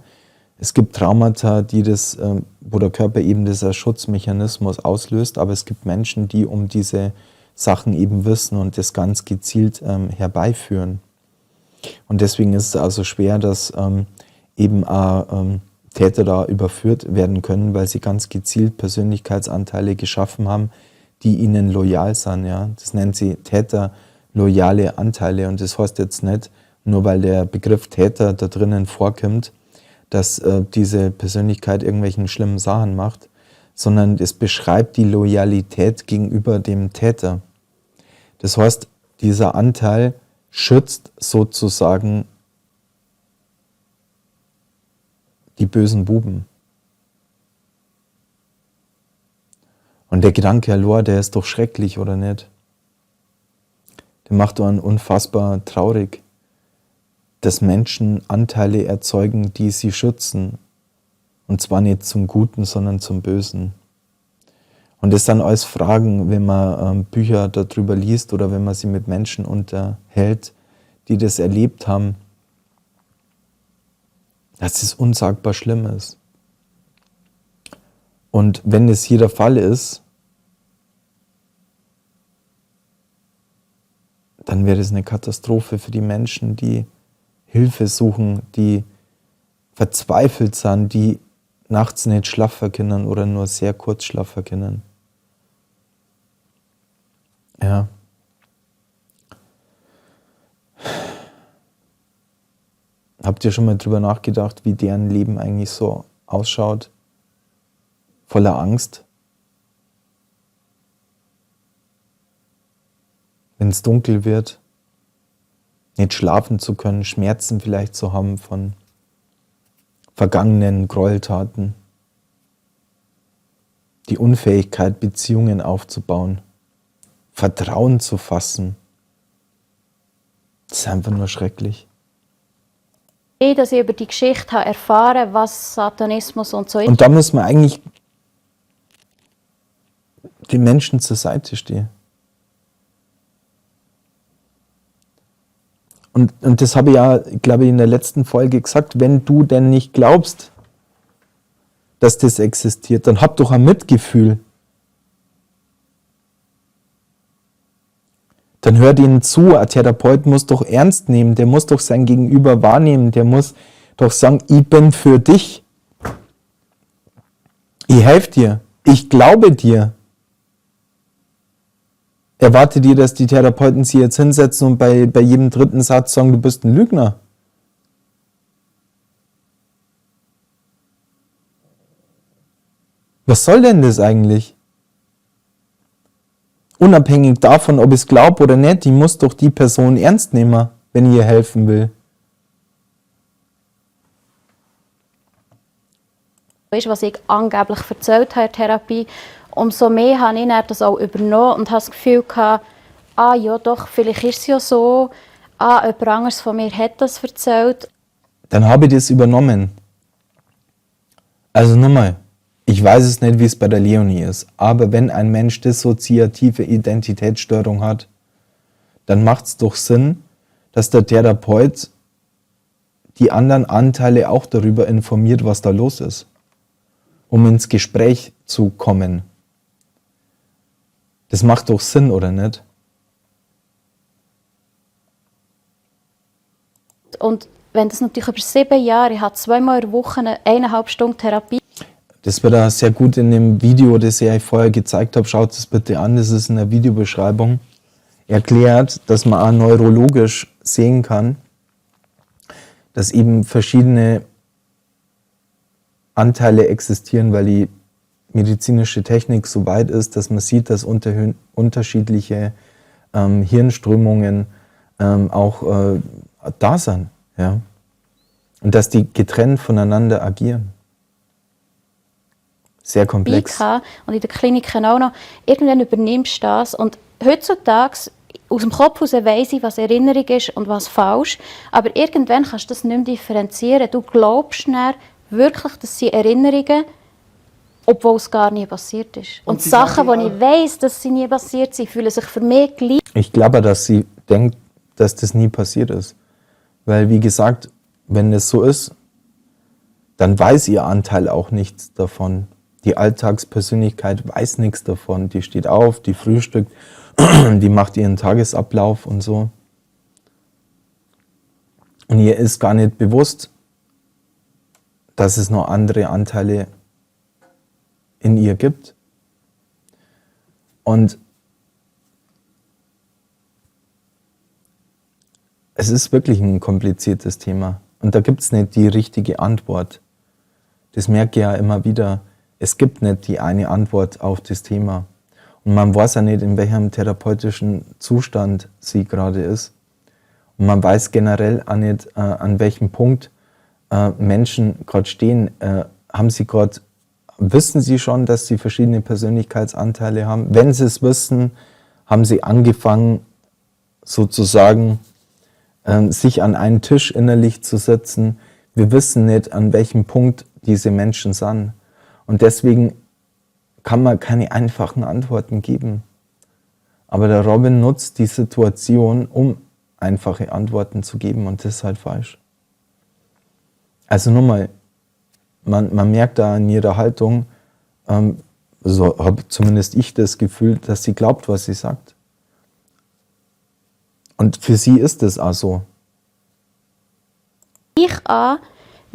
Es gibt Traumata, wo der Körper eben dieser Schutzmechanismus auslöst, aber es gibt Menschen, die um diese Sachen eben wissen und das ganz gezielt herbeiführen. Und deswegen ist es also schwer, dass eben auch Täter da überführt werden können, weil sie ganz gezielt Persönlichkeitsanteile geschaffen haben, die ihnen loyal sind. Ja? Das nennt sie täterloyale Anteile. Und das heißt jetzt nicht, nur weil der Begriff Täter da drinnen vorkommt, dass diese Persönlichkeit irgendwelchen schlimmen Sachen macht, sondern es beschreibt die Loyalität gegenüber dem Täter. Das heißt, dieser Anteil schützt sozusagen die bösen Buben. Und der Gedanke, der ist doch schrecklich, oder nicht? Der macht einen unfassbar traurig, dass Menschen Anteile erzeugen, die sie schützen. Und zwar nicht zum Guten, sondern zum Bösen. Und das sind alles Fragen, wenn man Bücher darüber liest oder wenn man sie mit Menschen unterhält, die das erlebt haben, dass es unsagbar schlimm ist. Und wenn es hier der Fall ist, dann wäre es eine Katastrophe für die Menschen, die Hilfe suchen, die verzweifelt sind, die nachts nicht schlafen können oder nur sehr kurz schlafen können. Ja. Habt ihr schon mal drüber nachgedacht, wie deren Leben eigentlich so ausschaut? Voller Angst? Wenn es dunkel wird, nicht schlafen zu können, Schmerzen vielleicht zu haben von vergangenen Gräueltaten, die Unfähigkeit, Beziehungen aufzubauen, Vertrauen zu fassen. Das ist einfach nur schrecklich.
dass ich über die Geschichte habe erfahren, was Satanismus und so ist.
Und da muss man eigentlich den Menschen zur Seite stehen. Und das habe ich ja, glaube ich, in der letzten Folge gesagt, wenn du denn nicht glaubst, dass das existiert, dann hab doch ein Mitgefühl. Dann hört ihnen zu, ein Therapeut muss doch ernst nehmen, der muss doch sein Gegenüber wahrnehmen, der muss doch sagen, ich bin für dich. Ich helfe dir, ich glaube dir. Erwartet ihr, dass die Therapeuten sie jetzt hinsetzen und bei jedem dritten Satz sagen, du bist ein Lügner? Was soll denn das eigentlich? Unabhängig davon, ob ich es glaube oder nicht, die muss doch die Person ernst nehmen. wenn ich ihr helfen will.
Weißt, was ich angeblich erzählt habe in der Therapie, umso mehr habe ich dann das auch übernommen und habe das Gefühl gehabt, ja doch, vielleicht ist es ja so, jemand anderes von mir hat das erzählt.
Dann habe ich das übernommen. Also nochmal, ich weiß es nicht, wie es bei der Leonie ist, aber wenn ein Mensch dissoziative Identitätsstörung hat, dann macht es doch Sinn, dass der Therapeut die anderen Anteile auch darüber informiert, was da los ist, um ins Gespräch zu kommen. Das macht doch Sinn, oder nicht?
Und wenn das natürlich über 7 Jahre, ich habe 2-mal in der Woche 1,5 Stunden Therapie.
Das wird auch sehr gut in dem Video, das ich euch vorher gezeigt habe, schaut es bitte an, das ist in der Videobeschreibung, erklärt, dass man auch neurologisch sehen kann, dass eben verschiedene Anteile existieren, weil die medizinische Technik so weit ist, dass man sieht, dass unterschiedliche Hirnströmungen auch da sind. Ja? Und dass die getrennt voneinander agieren. Sehr komplex.
Und in der Klinik auch noch. Irgendwann übernimmst du das. Und heutzutage, aus dem Kopf heraus weiss ich, was Erinnerung ist und was falsch. Aber irgendwann kannst du das nicht mehr differenzieren. Du glaubst dann wirklich, dass sie Erinnerungen, obwohl es gar nie passiert ist. Und Sachen, die ich weiss, dass sie nie passiert sind, fühlen sich für mich gleich.
Ich glaube, dass sie denkt, dass das nie passiert ist. Weil, wie gesagt, wenn es so ist, dann weiß ihr Anteil auch nichts davon. Die Alltagspersönlichkeit weiß nichts davon. Die steht auf, die frühstückt, die macht ihren Tagesablauf und so. Und ihr ist gar nicht bewusst, dass es noch andere Anteile in ihr gibt. Und es ist wirklich ein kompliziertes Thema. Und da gibt es nicht die richtige Antwort. Das merke ich ja immer wieder. Es gibt nicht die eine Antwort auf das Thema. Und man weiß ja nicht, in welchem therapeutischen Zustand sie gerade ist. Und man weiß generell auch nicht, an welchem Punkt Menschen gerade stehen. Wissen sie schon, dass sie verschiedene Persönlichkeitsanteile haben? Wenn sie es wissen, haben sie angefangen, sozusagen sich an einen Tisch innerlich zu setzen. Wir wissen nicht, an welchem Punkt diese Menschen sind. Und deswegen kann man keine einfachen Antworten geben. Aber der Robin nutzt die Situation, um einfache Antworten zu geben, und das ist halt falsch. Also nochmal, man merkt da in ihrer Haltung, so habe zumindest ich das Gefühl, dass sie glaubt, was sie sagt. Und für sie ist es auch so.
Ich an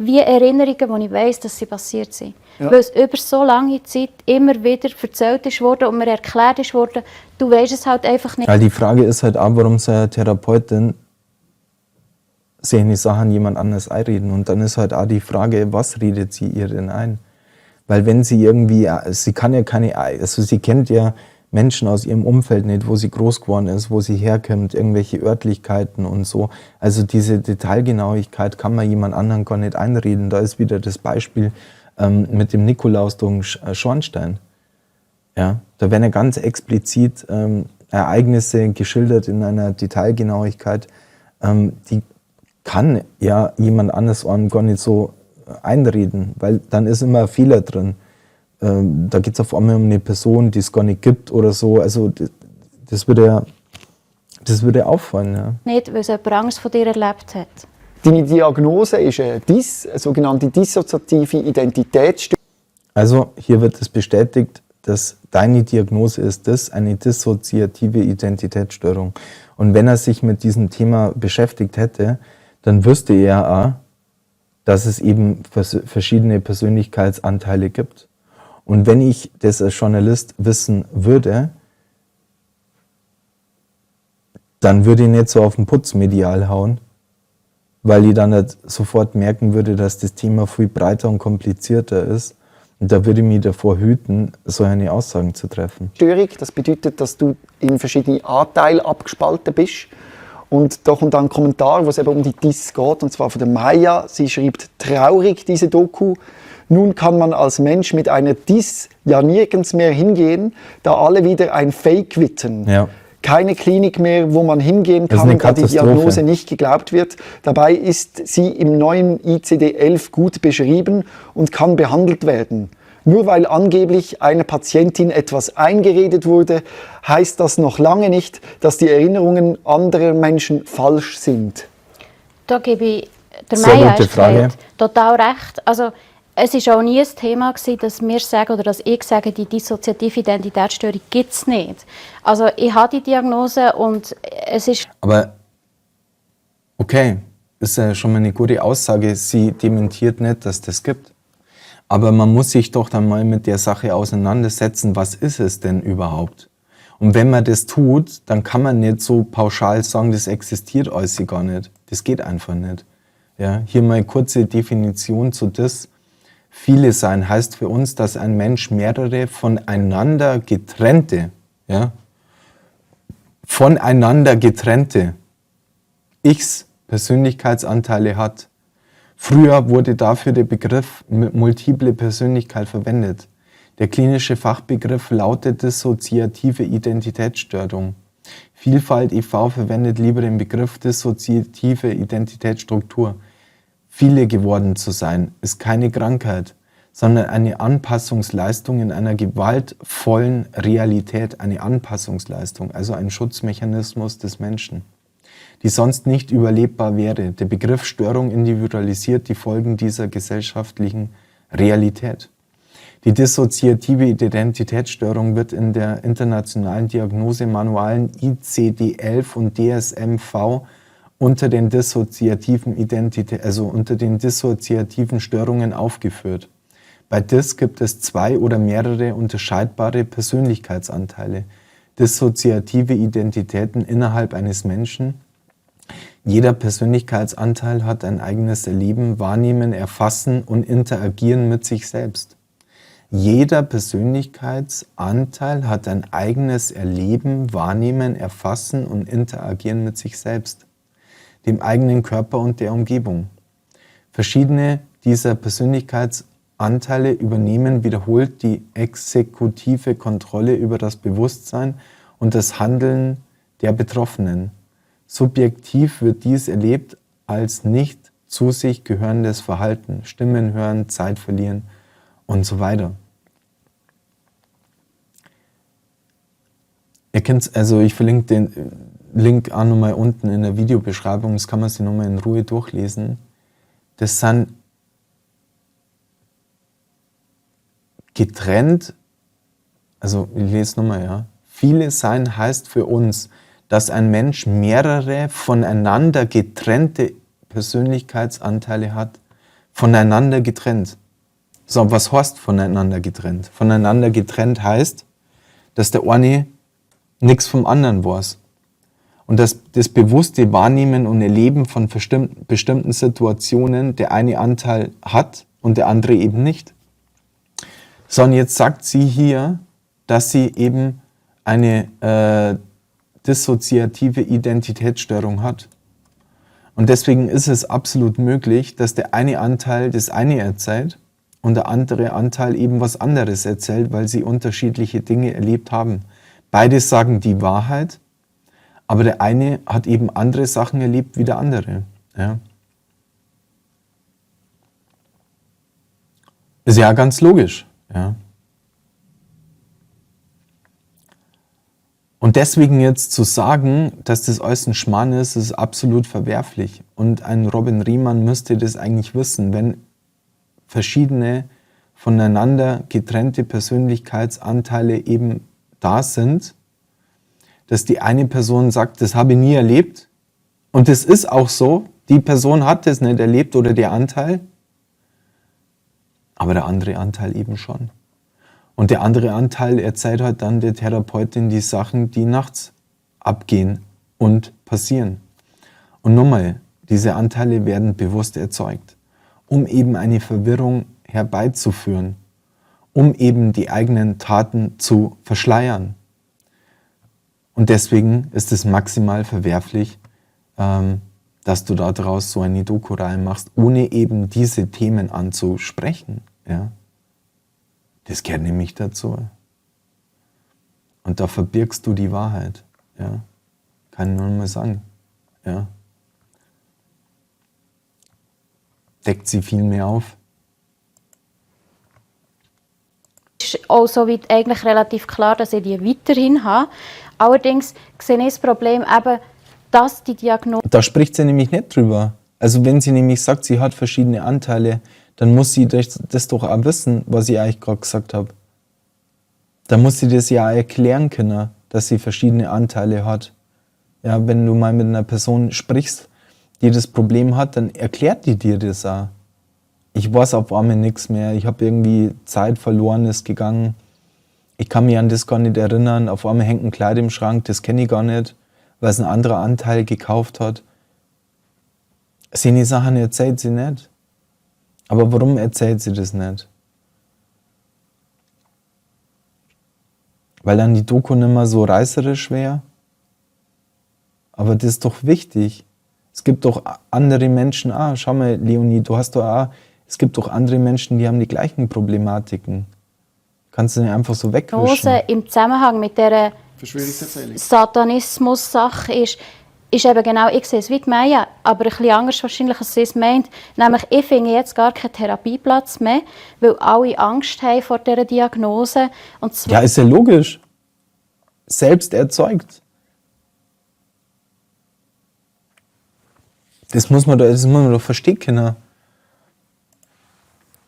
wie Erinnerungen, wo ich weiss, dass sie passiert sind.
Ja.
Weil es über so lange Zeit immer wieder erzählt ist worden und mir erklärt ist worden, du weisst es halt einfach nicht.
Weil die Frage ist halt auch, warum soll eine Therapeutin sich eine Sache an jemand anderes einreden? Und dann ist halt auch die Frage, was redet sie ihr denn ein? Weil wenn sie irgendwie, sie kann ja keine, also sie kennt ja Menschen aus ihrem Umfeld nicht, wo sie groß geworden ist, wo sie herkommt, irgendwelche Örtlichkeiten und so. Also diese Detailgenauigkeit kann man jemand anderen gar nicht einreden. Da ist wieder das Beispiel mit dem Nikolaus durch Schornstein. Ja, da werden ja ganz explizit Ereignisse geschildert in einer Detailgenauigkeit, die kann ja jemand anderes gar nicht so einreden, weil dann ist immer ein Fehler drin. Da geht es auf einmal um eine Person, die es gar nicht gibt oder so. Also das würde ja auffallen. Ja.
Nicht, weil es jemand anderes von dir erlebt hat.
Deine Diagnose ist eine sogenannte dissoziative Identitätsstörung.
Also hier wird es bestätigt, dass deine Diagnose ist eine dissoziative Identitätsstörung. Und wenn er sich mit diesem Thema beschäftigt hätte, dann wüsste er auch, dass es eben verschiedene Persönlichkeitsanteile gibt. Und wenn ich das als Journalist wissen würde, dann würde ich nicht so auf den Putz medial hauen, weil ich dann nicht sofort merken würde, dass das Thema viel breiter und komplizierter ist. Und da würde ich mich davor hüten, so eine Aussagen zu treffen.
Das bedeutet, dass du in verschiedene Anteile abgespalten bist. Und da kommt dann ein Kommentar, wo es eben um die DIS geht, und zwar von der Maya. Sie schreibt, traurig diese Doku. Nun kann man als Mensch mit einer DIS ja nirgends mehr hingehen, da alle wieder ein Fake wittern.
Ja.
Keine Klinik mehr, wo man hingehen
Das ist
kann,
eine
da die
Katastrophe.
Diagnose nicht geglaubt wird. Dabei ist sie im neuen ICD-11 gut beschrieben und kann behandelt werden. Nur weil angeblich einer Patientin etwas eingeredet wurde, heißt das noch lange nicht, dass die Erinnerungen anderer Menschen falsch sind.
Da gebe ich der
Sehr
Maya
gute Frage.
total recht. Also, es war auch nie ein Thema gewesen, dass wir sagen oder dass ich sage, die dissoziative Identitätsstörung gibt es nicht. Also ich habe die Diagnose und es ist...
Aber okay, ist ja schon mal eine gute Aussage. Sie dementiert nicht, dass das gibt. Aber man muss sich doch dann mal mit der Sache auseinandersetzen, was ist es denn überhaupt? Und wenn man das tut, dann kann man nicht so pauschal sagen, das existiert alles gar nicht. Das geht einfach nicht. Ja, hier mal eine kurze Definition zu das. Viele sein heißt für uns, dass ein Mensch mehrere voneinander getrennte Ichs, Persönlichkeitsanteile hat. Früher wurde dafür der Begriff multiple Persönlichkeit verwendet. Der klinische Fachbegriff lautet dissoziative Identitätsstörung. Vielfalt e.V. verwendet lieber den Begriff dissoziative Identitätsstruktur. Viele geworden zu sein, ist keine Krankheit, sondern eine Anpassungsleistung in einer gewaltvollen Realität, eine Anpassungsleistung, also ein Schutzmechanismus des Menschen, die sonst nicht überlebbar wäre. Der Begriff Störung individualisiert die Folgen dieser gesellschaftlichen Realität. Die dissoziative Identitätsstörung wird in der internationalen Diagnosemanualen ICD-11 und DSM-V unter den dissoziativen Störungen aufgeführt. Bei DIS gibt es 2 oder mehrere unterscheidbare Persönlichkeitsanteile, dissoziative Identitäten innerhalb eines Menschen. Jeder Persönlichkeitsanteil hat ein eigenes Erleben, Wahrnehmen, Erfassen und Interagieren mit sich selbst. Jeder Persönlichkeitsanteil hat ein eigenes Erleben, Wahrnehmen, Erfassen und Interagieren mit sich selbst, dem eigenen Körper und der Umgebung. Verschiedene dieser Persönlichkeitsanteile übernehmen wiederholt die exekutive Kontrolle über das Bewusstsein und das Handeln der Betroffenen. Subjektiv wird dies erlebt als nicht zu sich gehörendes Verhalten, Stimmen hören, Zeit verlieren und so weiter. Ihr kennt, also ich verlinke den Link auch nochmal unten in der Videobeschreibung, das kann man sich nochmal in Ruhe durchlesen. Das sind getrennt, also ich lese nochmal, ja. Viele sein heißt für uns, dass ein Mensch mehrere voneinander getrennte Persönlichkeitsanteile hat. Voneinander getrennt. So, was heißt voneinander getrennt? Voneinander getrennt heißt, dass der eine nichts vom anderen weiß. Und dass das bewusste Wahrnehmen und Erleben von bestimmten Situationen der eine Anteil hat und der andere eben nicht. Sondern jetzt sagt sie hier, dass sie eben eine dissoziative Identitätsstörung hat. Und deswegen ist es absolut möglich, dass der eine Anteil das eine erzählt und der andere Anteil eben was anderes erzählt, weil sie unterschiedliche Dinge erlebt haben. Beide sagen die Wahrheit, aber der eine hat eben andere Sachen erlebt wie der andere. Ja. Ist ja ganz logisch. Ja. Und deswegen jetzt zu sagen, dass das alles ein Schmarrn ist, ist absolut verwerflich. Und ein Robin Riemann müsste das eigentlich wissen, wenn verschiedene voneinander getrennte Persönlichkeitsanteile eben da sind, dass die eine Person sagt, das habe ich nie erlebt. Und das ist auch so, die Person hat das nicht erlebt oder der Anteil, aber der andere Anteil eben schon. Und der andere Anteil erzählt halt dann der Therapeutin die Sachen, die nachts abgehen und passieren. Und nochmal, diese Anteile werden bewusst erzeugt, um eben eine Verwirrung herbeizuführen, um eben die eigenen Taten zu verschleiern. Und deswegen ist es maximal verwerflich, dass du da draus so eine Doku-Reihe machst, ohne eben diese Themen anzusprechen. Ja? Das gehört nämlich dazu. Und da verbirgst du die Wahrheit. Ja? Kann ich nur mal sagen. Ja? Deckt sie viel mehr auf.
Es ist auch soweit eigentlich relativ klar, dass ich die weiterhin habe. Allerdings sehe ich das Problem eben, dass die Diagnose...
Da spricht sie nämlich nicht drüber. Also wenn sie nämlich sagt, sie hat verschiedene Anteile, dann muss sie das doch auch wissen, was ich eigentlich gerade gesagt habe. Dann muss sie das ja auch erklären können, dass sie verschiedene Anteile hat. Ja, wenn du mal mit einer Person sprichst, die das Problem hat, dann erklärt die dir das auch. Ich weiß auf einmal nichts mehr, ich habe irgendwie Zeit verloren, ist gegangen. Ich kann mich an das gar nicht erinnern, auf einmal hängt ein Kleid im Schrank, das kenne ich gar nicht, weil es ein anderer Anteil gekauft hat. Seine Sachen erzählt sie nicht. Aber warum erzählt sie das nicht? Weil dann die Doku nicht mehr so reißerisch wäre? Aber das ist doch wichtig. Es gibt doch andere Menschen, schau mal, Leonie, du hast doch auch, es gibt doch andere Menschen, die haben die gleichen Problematiken. Kannst du nicht einfach so wegwischen.
Im Zusammenhang mit dieser
Verschwörungserzählung.
Satanismus-Sache ist eben genau, ich sehe es wie die Maya, aber ein bisschen anders wahrscheinlich, als sie es meint. Nämlich, ich finde jetzt gar keinen Therapieplatz mehr, weil alle Angst haben vor dieser Diagnose. Und zwar
Ja, ist ja logisch. Selbst erzeugt. Das muss man doch verstehen können.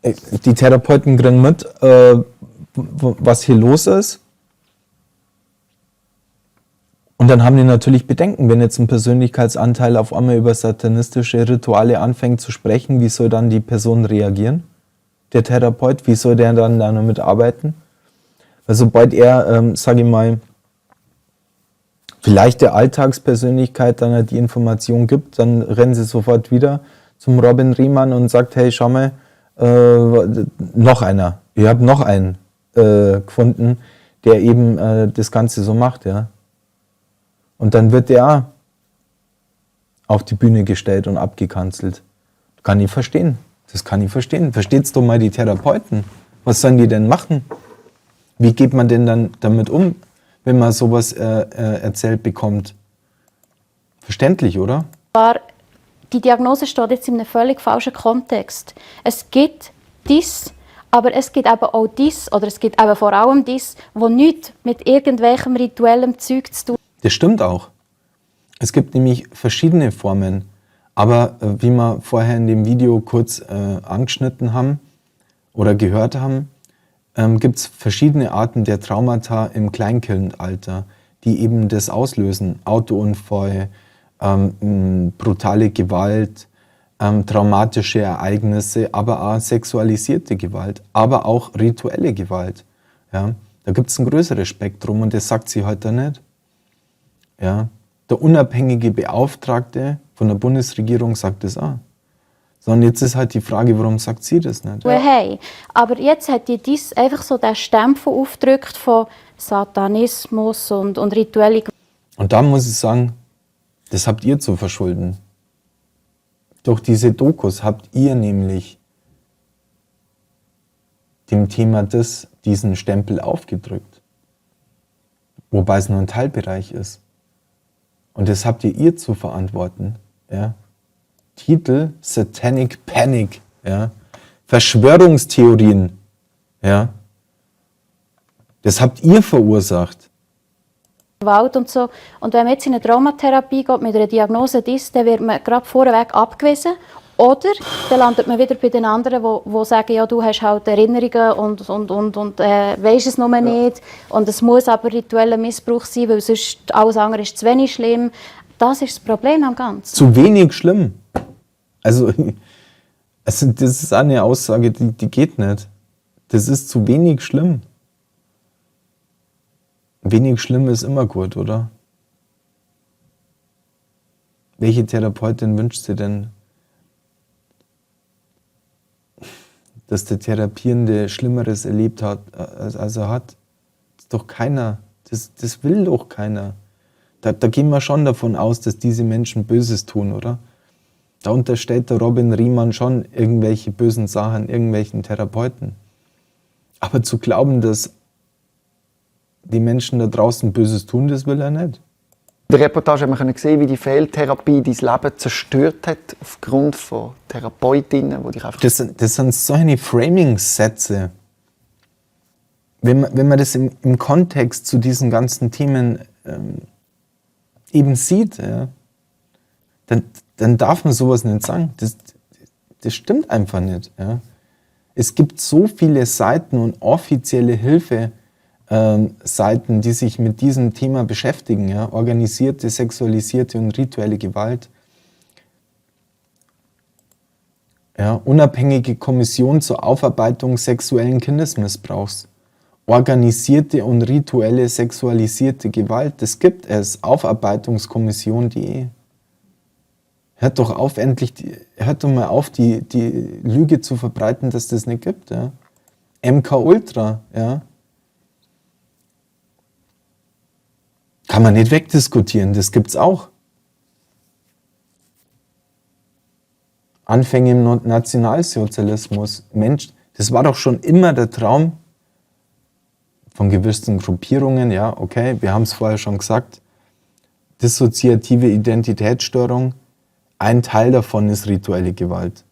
Die Therapeuten kriegen mit, was hier los ist. Und dann haben die natürlich Bedenken, wenn jetzt ein Persönlichkeitsanteil auf einmal über satanistische Rituale anfängt zu sprechen, wie soll dann die Person reagieren? Der Therapeut, wie soll der dann damit arbeiten? Weil sobald er, sage ich mal, vielleicht der Alltagspersönlichkeit dann halt die Information gibt, dann rennen sie sofort wieder zum Robin Riemann und sagt, hey, schau mal, noch einer. Ich habe noch einen gefunden, der eben das Ganze so macht, ja. Und dann wird der auf die Bühne gestellt und abgekanzelt. Kann ich verstehen. Das kann ich verstehen. Versteht's doch mal die Therapeuten. Was sollen die denn machen? Wie geht man denn dann damit um, wenn man sowas erzählt bekommt? Verständlich, oder?
die Diagnose steht jetzt in einem völlig falschen Kontext. Es gibt dies, aber es gibt eben auch dies, oder es gibt eben vor allem dies, wo nichts mit irgendwelchem rituellem Zeug zu tun hat.
Das stimmt auch. Es gibt nämlich verschiedene Formen. Aber wie wir vorher in dem Video kurz angeschnitten haben oder gehört haben, gibt es verschiedene Arten der Traumata im Kleinkindalter, die eben das auslösen. Autounfall, brutale Gewalt, traumatische Ereignisse, aber auch sexualisierte Gewalt, aber auch rituelle Gewalt. Ja? Da gibt es ein größeres Spektrum und das sagt sie heute nicht. Ja? Der unabhängige Beauftragte von der Bundesregierung sagt das auch. Sondern jetzt ist halt die Frage, warum sagt sie das nicht?
Hey, aber jetzt hat die dies einfach so den Stempel aufgedrückt von Satanismus und rituelle.
Und da muss ich sagen, das habt ihr zu verschulden. Durch diese Dokus habt ihr nämlich dem Thema diesen Stempel aufgedrückt. Wobei es nur ein Teilbereich ist. Und das habt ihr zu verantworten. Ja? Titel Satanic Panic. Ja? Verschwörungstheorien. Ja? Das habt ihr verursacht.
Gewalt und so. Und wenn man jetzt in eine Traumatherapie geht mit einer Diagnose dies, dann wird man gerade vorweg abgewiesen. Oder dann landet man wieder bei den anderen, die sagen, ja, du hast halt Erinnerungen und weisst es noch nicht. Und es muss aber ritueller Missbrauch sein, weil sonst alles andere ist zu wenig schlimm. Das ist das Problem am Ganzen.
Zu wenig schlimm. Also das ist eine Aussage, die geht nicht. Das ist zu wenig schlimm. Wenig schlimm ist immer gut, oder? Welche Therapeutin wünscht sie denn, dass der Therapierende Schlimmeres erlebt hat, als er hat? Das ist doch keiner. Das will doch keiner. Da gehen wir schon davon aus, dass diese Menschen Böses tun, oder? Da unterstellt der Robin Riemann schon irgendwelche bösen Sachen irgendwelchen Therapeuten. Aber zu glauben, dass die Menschen da draußen Böses tun, das will er nicht.
In der Reportage haben wir gesehen, wie die Fehltherapie dein Leben zerstört hat, aufgrund von Therapeutinnen, die dich einfach...
Das sind solche Framing-Sätze. Wenn man das im Kontext zu diesen ganzen Themen eben sieht, ja, dann darf man sowas nicht sagen. Das stimmt einfach nicht. Ja. Es gibt so viele Seiten und offizielle Hilfeseiten, die sich mit diesem Thema beschäftigen. Ja. Organisierte, sexualisierte und rituelle Gewalt. Ja, unabhängige Kommission zur Aufarbeitung sexuellen Kindesmissbrauchs. Organisierte und rituelle sexualisierte Gewalt, das gibt es. Aufarbeitungskommission.de. Hört doch mal auf, die Lüge zu verbreiten, dass das nicht gibt. Ja. MK Ultra, ja. Kann man nicht wegdiskutieren, das gibt's auch. Anfänge im Nationalsozialismus. Mensch, das war doch schon immer der Traum von gewissen Gruppierungen, ja, okay, wir haben es vorher schon gesagt, dissoziative Identitätsstörung, ein Teil davon ist rituelle Gewalt.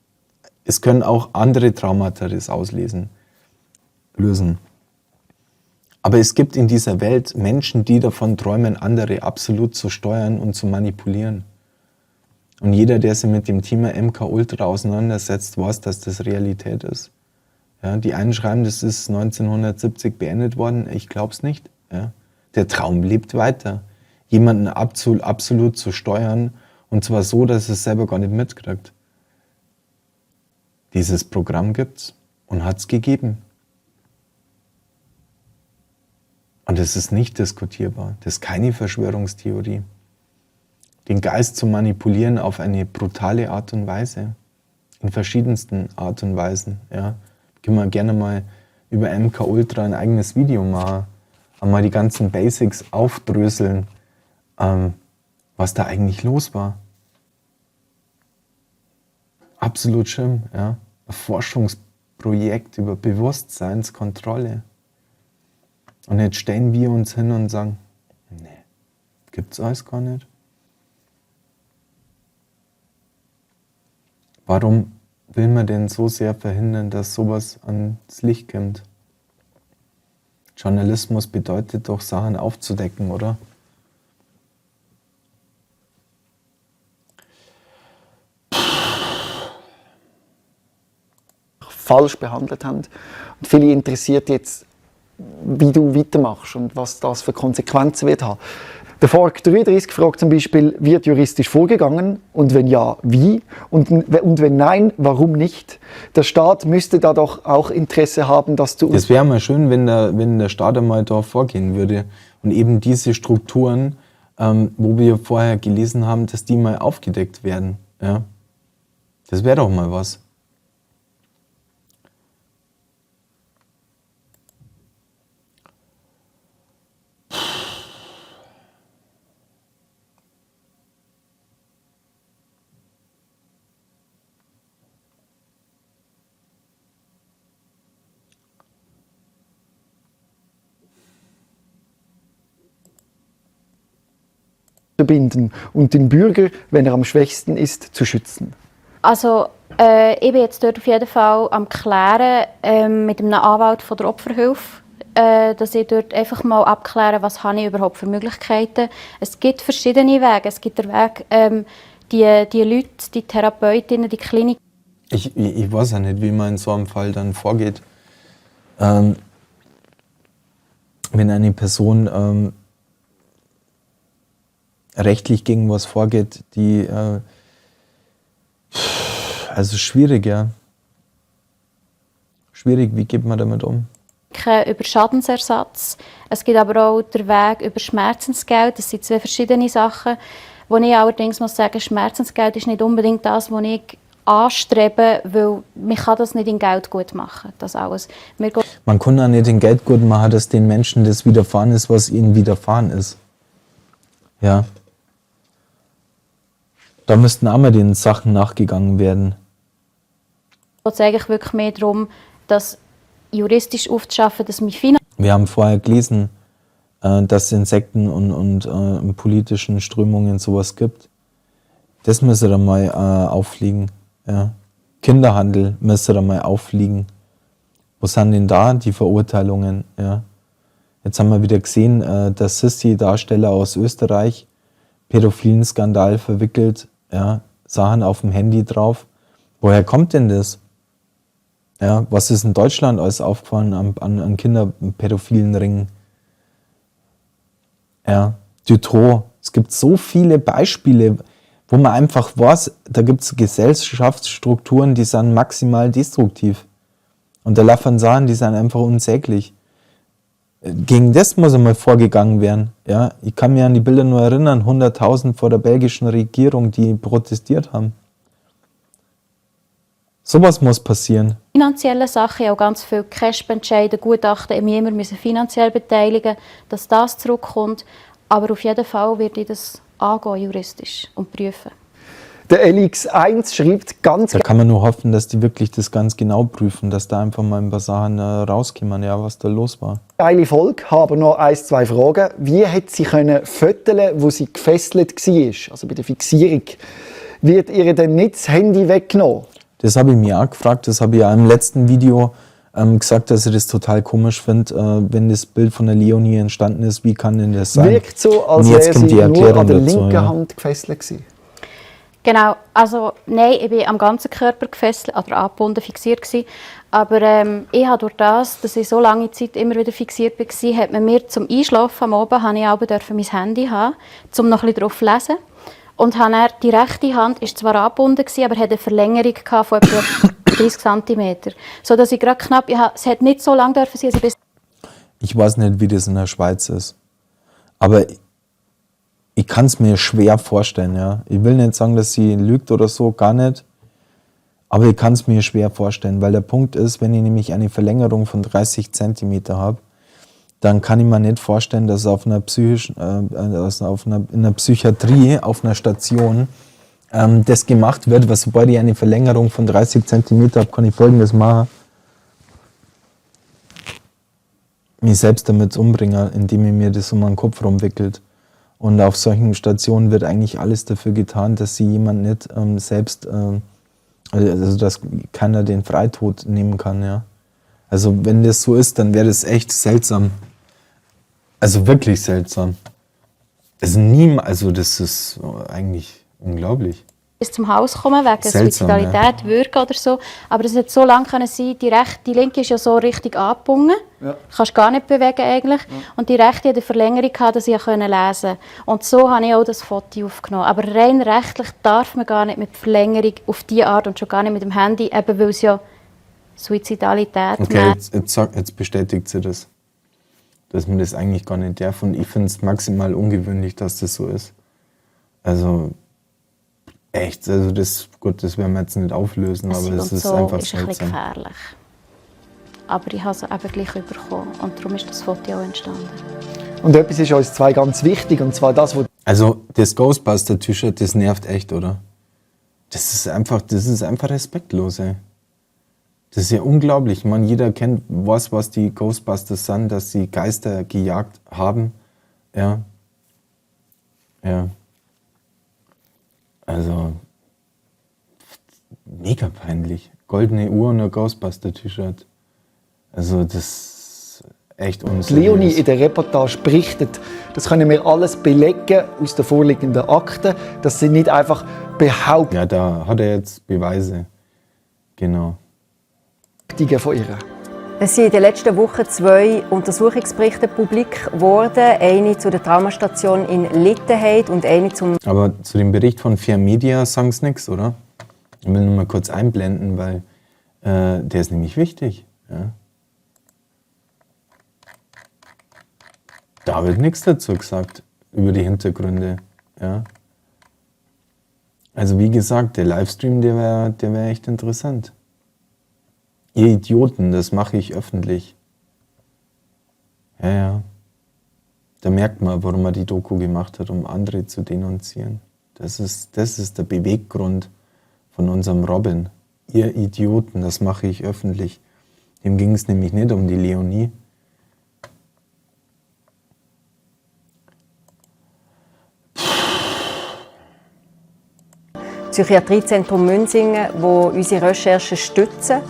Es können auch andere Traumata das lösen. Aber es gibt in dieser Welt Menschen, die davon träumen, andere absolut zu steuern und zu manipulieren. Und jeder, der sich mit dem Thema MK Ultra auseinandersetzt, weiß, dass das Realität ist. Ja, die einen schreiben, das ist 1970 beendet worden. Ich glaube es nicht. Ja. Der Traum lebt weiter. Jemanden absolut zu steuern, und zwar so, dass es selber gar nicht mitkriegt. Dieses Programm gibt's und hat es gegeben. Und es ist nicht diskutierbar. Das ist keine Verschwörungstheorie. Den Geist zu manipulieren auf eine brutale Art und Weise. In verschiedensten Art und Weisen. Ja. Können wir gerne mal über MK Ultra ein eigenes Video machen. Einmal die ganzen Basics aufdröseln, was da eigentlich los war. Absolut schlimm, ja. Ein Forschungsprojekt über Bewusstseinskontrolle. Und jetzt stellen wir uns hin und sagen, nee, gibt's alles gar nicht. Warum will man denn so sehr verhindern, dass sowas ans Licht kommt? Journalismus bedeutet doch, Sachen aufzudecken, oder?
Falsch behandelt haben. Und viele interessiert jetzt, wie du weitermachst und was das für Konsequenzen wird haben. Der Fork 33 fragt zum Beispiel, wird juristisch vorgegangen und wenn ja, wie? Und wenn nein, warum nicht? Der Staat müsste da doch auch Interesse haben, dass du...
Das wäre mal schön, wenn der Staat einmal da vorgehen würde und eben diese Strukturen, wo wir vorher gelesen haben, dass die mal aufgedeckt werden. Ja? Das wäre doch mal was.
...binden und den Bürger, wenn er am schwächsten ist, zu schützen?
Also ich bin jetzt dort auf jeden Fall am Klären mit einem Anwalt von der Opferhilfe, dass ich dort einfach mal abkläre, was habe ich überhaupt für Möglichkeiten. Es gibt verschiedene Wege. Es gibt den Weg, die Leute, die Therapeutinnen, die Klinik.
Ich weiß ja nicht, wie man in so einem Fall dann vorgeht. Wenn eine Person rechtlich gegen was vorgeht, die also schwierig, ja. Schwierig, wie geht man damit um?
Über Schadensersatz. Es gibt aber auch den Weg über Schmerzensgeld. Das sind zwei verschiedene Sachen. Wo ich allerdings muss sagen, Schmerzensgeld ist nicht unbedingt das, was ich anstrebe, weil man kann das nicht in Geld gut machen. Das alles.
Man kann auch nicht in Geld gut machen, dass den Menschen das widerfahren ist, was ihnen widerfahren ist. Ja. Da müssten auch mal den Sachen nachgegangen werden.
Es geht eigentlich wirklich mehr darum, das juristisch aufzuschaffen, dass wir finanziell
Wir haben vorher gelesen, dass es in Sekten und in politischen Strömungen sowas gibt. Das müsste da mal auffliegen. Ja. Kinderhandel müsste da mal auffliegen. Wo sind denn da die Verurteilungen? Ja. Jetzt haben wir wieder gesehen, dass Sissi-Darsteller aus Österreich pädophilen Skandal verwickelt, ja, Sachen auf dem Handy drauf. Woher kommt denn das? Ja, was ist in Deutschland alles aufgefallen an kinderpädophilen Ringen? Ja, Dutroux. Es gibt so viele Beispiele, wo man einfach weiß, da gibt es Gesellschaftsstrukturen, die sind maximal destruktiv. Und da laufen Sachen, die sind einfach unsäglich. Gegen das muss einmal vorgegangen werden. Ja, ich kann mich an die Bilder nur erinnern, 100.000 vor der belgischen Regierung, die protestiert haben. Sowas muss passieren.
finanziellen Sachen, auch ganz viele Cash-Entscheide, Gutachten, immer müssen finanziell beteiligen, dass das zurückkommt. Aber auf jeden Fall werde ich das angehen, juristisch, und prüfen.
Der LX1 schreibt ganz
Da kann man nur hoffen, dass die wirklich das ganz genau prüfen, dass da einfach mal ein paar Sachen rauskommen, ja, was da los war.
geile Folge, habe aber noch ein, zwei Fragen. Wie hat sie können fotografieren, wo sie gefesselt war, also bei der Fixierung? Wird ihr denn nicht das Handy weggenommen?
Das habe ich mir auch gefragt, das habe ich ja im letzten Video gesagt, dass ich das total komisch finde, wenn das Bild von der Leonie entstanden ist, wie kann denn das sein?
Wirkt so, als
Und jetzt
wäre
kommt
sie
die
nur
Erklärung
an der
dazu,
linken
ja.
Hand gefesselt gewesen.
Genau, also nein, ich bin am ganzen Körper gefesselt oder angebunden, fixiert gewesen. Aber ich habe durch das, dass ich so lange Zeit immer wieder fixiert war, hat man mir zum Einschlafen am Abend, habe ich auch mein Handy haben, um noch ein bisschen drauf zu lesen. Und habe dann, die rechte Hand ist zwar angebunden gewesen, aber hat eine Verlängerung von etwa 30 cm. So dass ich gerade knapp, es hat nicht so lange dürfen sein, bis
Ich weiß nicht, wie das in der Schweiz ist, aber ich kann es mir schwer vorstellen. Ja. Ich will nicht sagen, dass sie lügt oder so, gar nicht. Aber ich kann es mir schwer vorstellen, weil der Punkt ist, wenn ich nämlich eine Verlängerung von 30 cm habe, dann kann ich mir nicht vorstellen, dass auf einer in einer Psychiatrie, auf einer Station, das gemacht wird, weil sobald ich eine Verlängerung von 30 cm habe, kann ich Folgendes machen. Mich selbst damit umbringen, indem ich mir das um den Kopf rumwickelt. Und auf solchen Stationen wird eigentlich alles dafür getan, dass sie jemand nicht also dass keiner den Freitod nehmen kann. Ja. Also wenn das so ist, dann wäre das echt seltsam. Also wirklich seltsam. Also das ist eigentlich unglaublich.
bis zum Haus kommen, wegen
Seltsam,
Suizidalität, Würgen oder so. Aber es hat so lange können sein, die linke ist ja so richtig angebunden. Ja. Kannst gar nicht bewegen eigentlich. Ja. Und die rechte hat eine Verlängerung gehabt, dass ich lesen konnte. Und so habe ich auch das Foto aufgenommen. Aber rein rechtlich darf man gar nicht mit Verlängerung auf diese Art und schon gar nicht mit dem Handy, eben weil es ja Suizidalität
Okay, jetzt bestätigt sie das. Dass man das eigentlich gar nicht darf. Und ich finde es maximal ungewöhnlich, dass das so ist. Also echt, also das werden wir jetzt nicht auflösen, aber es ist
so
einfach
ist ein bisschen
seltsam.
gefährlich. Aber ich habe es eben gleich bekommen und darum ist das Foto auch entstanden.
Und etwas ist uns zwei ganz wichtig, und zwar das, was
Also das Ghostbuster-T-Shirt, das nervt echt, oder? Das ist einfach respektlos, ey. Das ist ja unglaublich. Man, jeder kennt, was die Ghostbusters sind, dass sie Geister gejagt haben. Ja. Ja. Also, mega peinlich. Goldene Uhr und ein Ghostbuster-T-Shirt. Also, das ist echt unseriös.
Leonie in der Reportage berichtet, das können wir alles belegen aus den vorliegenden Akten. Das sind nicht einfach Behauptungen
Ja, da hat er jetzt Beweise. Genau.
von ihr.
Es sind in den letzten Wochen 2 Untersuchungsberichte publik geworden. Eine zu der Traumastation in Littenheid und eine zum
Aber zu dem Bericht von Fair Media sagen sie nichts, oder? Ich will nur mal kurz einblenden, weil der ist nämlich wichtig. Ja. Da wird nichts dazu gesagt, über die Hintergründe. Ja. Also wie gesagt, der Livestream, der wär echt interessant. Ihr Idioten, das mache ich öffentlich. Ja, ja. Da merkt man, warum er die Doku gemacht hat, um andere zu denunzieren. Das ist der Beweggrund von unserem Robin. Ihr Idioten, das mache ich öffentlich. Dem ging es nämlich nicht um die Leonie.
Psychiatriezentrum Münsingen, wo unsere Recherchen stützen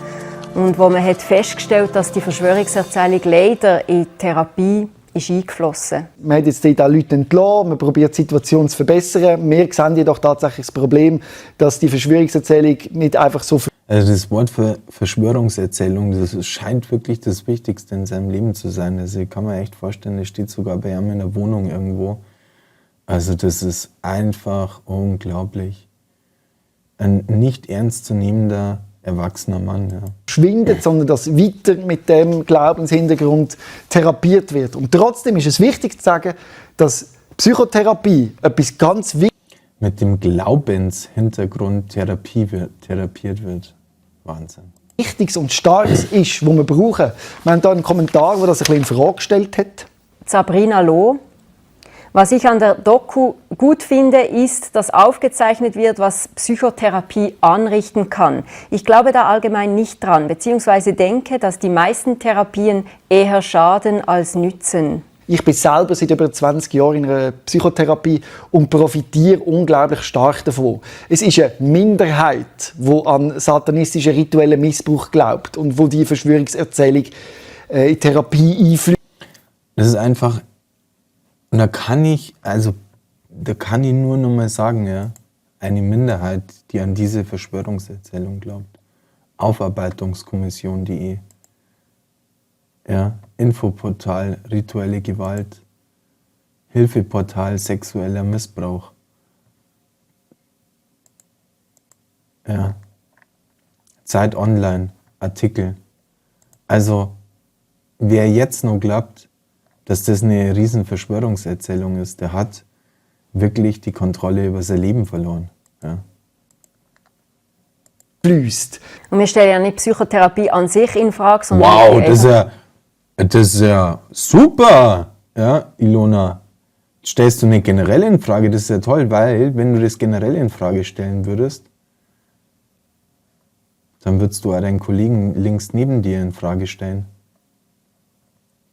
und wo man hat festgestellt, dass die Verschwörungserzählung leider in die Therapie ist eingeflossen.
Man hat jetzt dort auch Leute entlassen, man probiert die Situation zu verbessern. Wir sehen jedoch tatsächlich das Problem, dass die Verschwörungserzählung nicht einfach so...
Also das Wort für Verschwörungserzählung, das scheint wirklich das Wichtigste in seinem Leben zu sein. Also ich kann mir echt vorstellen, das steht sogar bei ihm in der Wohnung irgendwo. Also das ist einfach unglaublich. Ein nicht ernstzunehmender, erwachsener Mann. Ja.
...schwindet, sondern dass weiter mit dem Glaubenshintergrund therapiert wird. Und trotzdem ist es wichtig zu sagen, dass Psychotherapie etwas ganz
Mit dem Glaubenshintergrund therapiert wird. Wahnsinn.
Wichtiges und Starkes ist, was wir brauchen. Wir haben hier einen Kommentar, der das ein bisschen in Frage gestellt hat.
Sabrina Loh. Was ich an der Doku gut finde, ist, dass aufgezeichnet wird, was Psychotherapie anrichten kann. Ich glaube da allgemein nicht dran, beziehungsweise denke, dass die meisten Therapien eher schaden als nützen.
Ich bin selber seit über 20 Jahren in einer Psychotherapie und profitiere unglaublich stark davon. Es ist eine Minderheit, die an satanistischen rituellen Missbrauch glaubt und wo die Verschwörungserzählung in Therapie einfließt.
Das ist einfach... Und da kann ich nur noch mal sagen, ja, eine Minderheit, die an diese Verschwörungserzählung glaubt. Aufarbeitungskommission.de, ja, Infoportal rituelle Gewalt, Hilfeportal sexueller Missbrauch, ja, Zeit Online, Artikel. Also, wer jetzt noch glaubt, dass das eine riesen Verschwörungserzählung ist, der hat wirklich die Kontrolle über sein Leben verloren. Ja.
Und wir stellen ja nicht Psychotherapie an sich in Frage, sondern...
Wow, das ist ja super, ja, Ilona. Stellst du nicht generell in Frage, das ist ja toll, weil wenn du das generell in Frage stellen würdest, dann würdest du auch deinen Kollegen links neben dir in Frage stellen.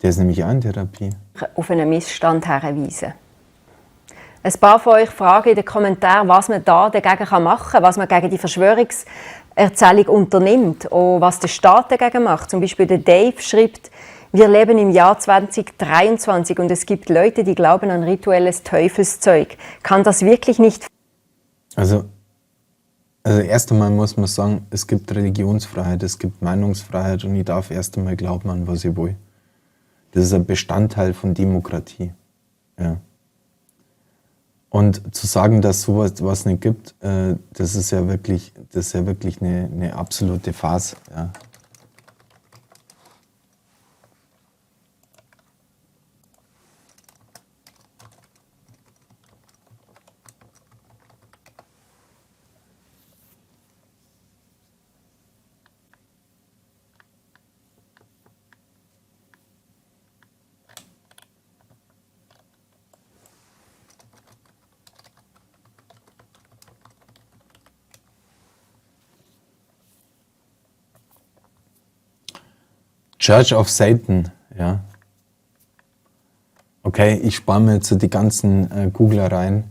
Der ist nämlich auch in Therapie.
Auf einen Missstand herweisen. Ein paar von euch fragen in den Kommentaren, was man da dagegen machen kann, was man gegen die Verschwörungserzählung unternimmt und was der Staat dagegen macht. Zum Beispiel der Dave schreibt, wir leben im Jahr 2023 und es gibt Leute, die glauben an rituelles Teufelszeug. Kann das wirklich nicht...
Also erst einmal muss man sagen, es gibt Religionsfreiheit, es gibt Meinungsfreiheit und ich darf erst einmal glauben an, was ich will. Das ist ein Bestandteil von Demokratie. Ja. Und zu sagen, dass sowas was nicht gibt, das ist ja wirklich eine absolute Farce. Ja. Church of Satan, ja. Okay, ich spare mir jetzt die ganzen Googlereien,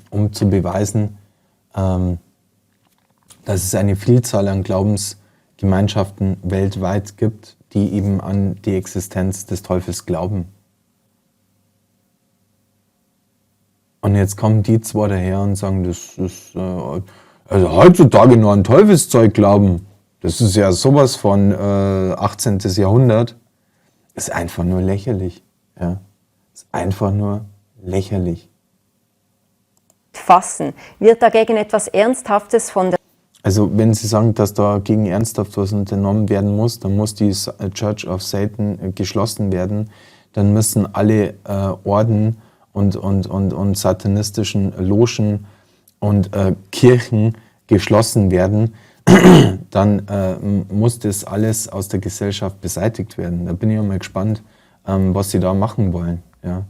um zu beweisen, dass es eine Vielzahl an Glaubensgemeinschaften weltweit gibt, die eben an die Existenz des Teufels glauben. Und jetzt kommen die zwei daher und sagen, das ist, also heutzutage nur an Teufelszeug glauben. Das ist ja sowas von 18. Jahrhundert. Ist einfach nur lächerlich. Ja. Ist einfach nur lächerlich.
Fassen. Wird dagegen etwas Ernsthaftes von der...
Also wenn Sie sagen, dass dagegen ernsthaft was unternommen werden muss, dann muss die Church of Satan geschlossen werden. Dann müssen alle Orden und satanistischen Logen und Kirchen geschlossen werden. Dann muss das alles aus der Gesellschaft beseitigt werden. Da bin ich auch mal gespannt, was sie da machen wollen. Ja.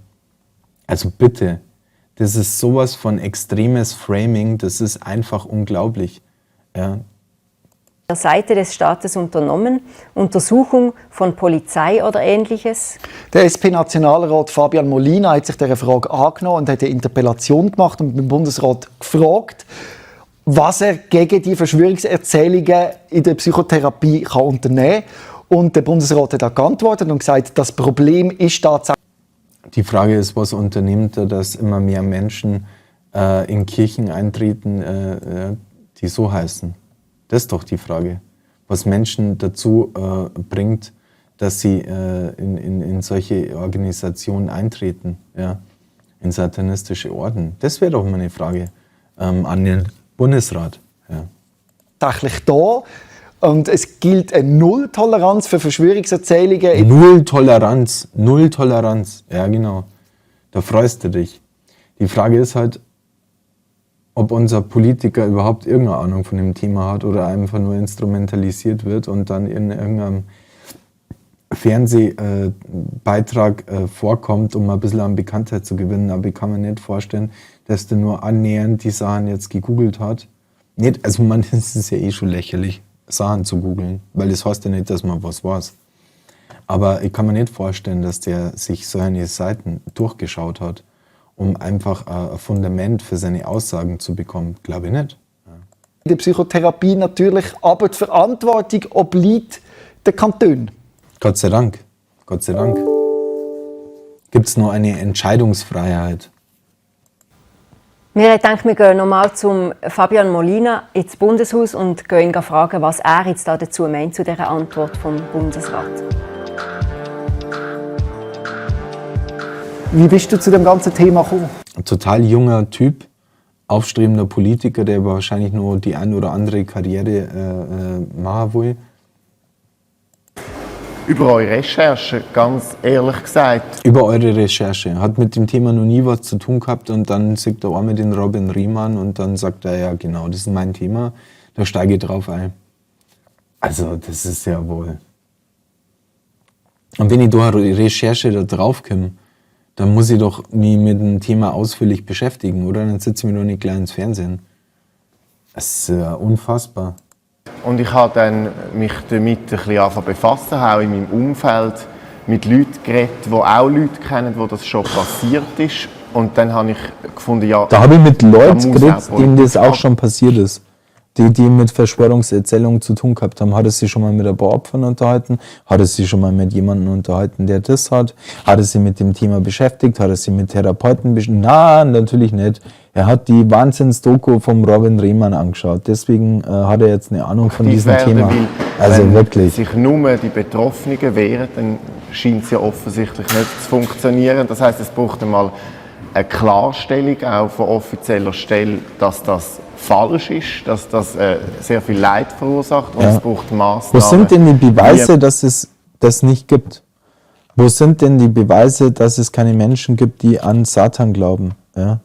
Also bitte, das ist sowas von extremes Framing, das ist einfach unglaublich. Ja.
Der Seite des Staates unternommen, Untersuchung von Polizei oder Ähnliches?
Der SP-Nationalrat Fabian Molina hat sich dieser Frage angenommen und hat eine Interpellation gemacht und beim Bundesrat gefragt, was er gegen die Verschwörungserzählungen in der Psychotherapie kann unternehmen kann. Und der Bundesrat hat auch geantwortet und gesagt, das Problem ist tatsächlich.
Die Frage ist, was unternimmt er, dass immer mehr Menschen in Kirchen eintreten, die so heißen? Das ist doch die Frage. Was Menschen dazu bringt, dass sie in solche Organisationen eintreten, ja? In satanistische Orden. Das wäre doch mal eine Frage an den Bundesrat. Ja.
Tatsächlich da. Und es gilt eine Nulltoleranz für Verschwörungserzählungen.
Null Toleranz, Null Toleranz. Ja, genau. Da freust du dich. Die Frage ist halt, ob unser Politiker überhaupt irgendeine Ahnung von dem Thema hat oder einfach nur instrumentalisiert wird und dann in irgendeinem Fernsehbeitrag vorkommt, um ein bisschen an Bekanntheit zu gewinnen. Aber ich kann mir nicht vorstellen, dass der nur annähernd die Sachen jetzt gegoogelt hat. Nicht, also man, das ist ja eh schon lächerlich, Sachen zu googeln, weil das heißt ja nicht, dass man was weiß. Aber ich kann mir nicht vorstellen, dass der sich so eine Seiten durchgeschaut hat, um einfach ein Fundament für seine Aussagen zu bekommen. Glaube ich nicht.
In der Psychotherapie natürlich, aber die Verantwortung obliegt den Kantonen.
Gott sei Dank. Gott sei Dank. Gibt es noch eine Entscheidungsfreiheit?
Wir denken, wir gehen nochmal zum Fabian Molina ins Bundeshaus und gehen ihn fragen, was er jetzt dazu meint, zu dieser Antwort vom Bundesrat.
Wie bist du zu dem ganzen Thema gekommen?
Ein total junger Typ, aufstrebender Politiker, der wahrscheinlich nur die ein oder andere Karriere machen will.
Über eure Recherche, ganz ehrlich gesagt.
Über eure Recherche. Hat mit dem Thema noch nie was zu tun gehabt und dann sieht er einmal den Robin Riemann und dann sagt er, ja genau, das ist mein Thema, da steige ich drauf ein. Also das ist ja wohl... Und wenn ich durch eine Recherche da drauf komme, dann muss ich doch mich mit dem Thema ausführlich beschäftigen, oder? Dann sitze ich mir doch nicht gleich ins Fernsehen. Das ist unfassbar.
Und ich habe dann mich damit ein bisschen angefangen zu befassen, auch in meinem Umfeld, mit Leuten geredet, die auch Leute kennen, wo das schon passiert ist. Und dann habe ich gefunden, ja...
Da habe ich mit Leuten
muss
geredet,
auch
denen das auch
Politik
schon passiert ist. Die mit Verschwörungserzählungen zu tun gehabt haben. Hat es sich schon mal mit ein paar Opfern unterhalten? Hat es sich schon mal mit jemandem unterhalten, der das hat? Hat es sich mit dem Thema beschäftigt? Hat es sich mit Therapeuten beschäftigt? Nein, natürlich nicht. Er hat die Wahnsinns-Doku vom Robin Riemann angeschaut. Deswegen hat er jetzt eine Ahnung von diesem Thema. Also
wenn
wirklich.
sich nur die Betroffenen wehren, dann scheint es ja offensichtlich nicht zu funktionieren. Das heisst, es braucht einmal eine Klarstellung auch von offizieller Stelle, dass das falsch ist, dass das sehr viel Leid verursacht und es braucht Maßnahmen.
Wo sind denn die Beweise, dass es das nicht gibt? Wo sind denn die Beweise, dass es keine Menschen gibt, die an Satan glauben? Ja?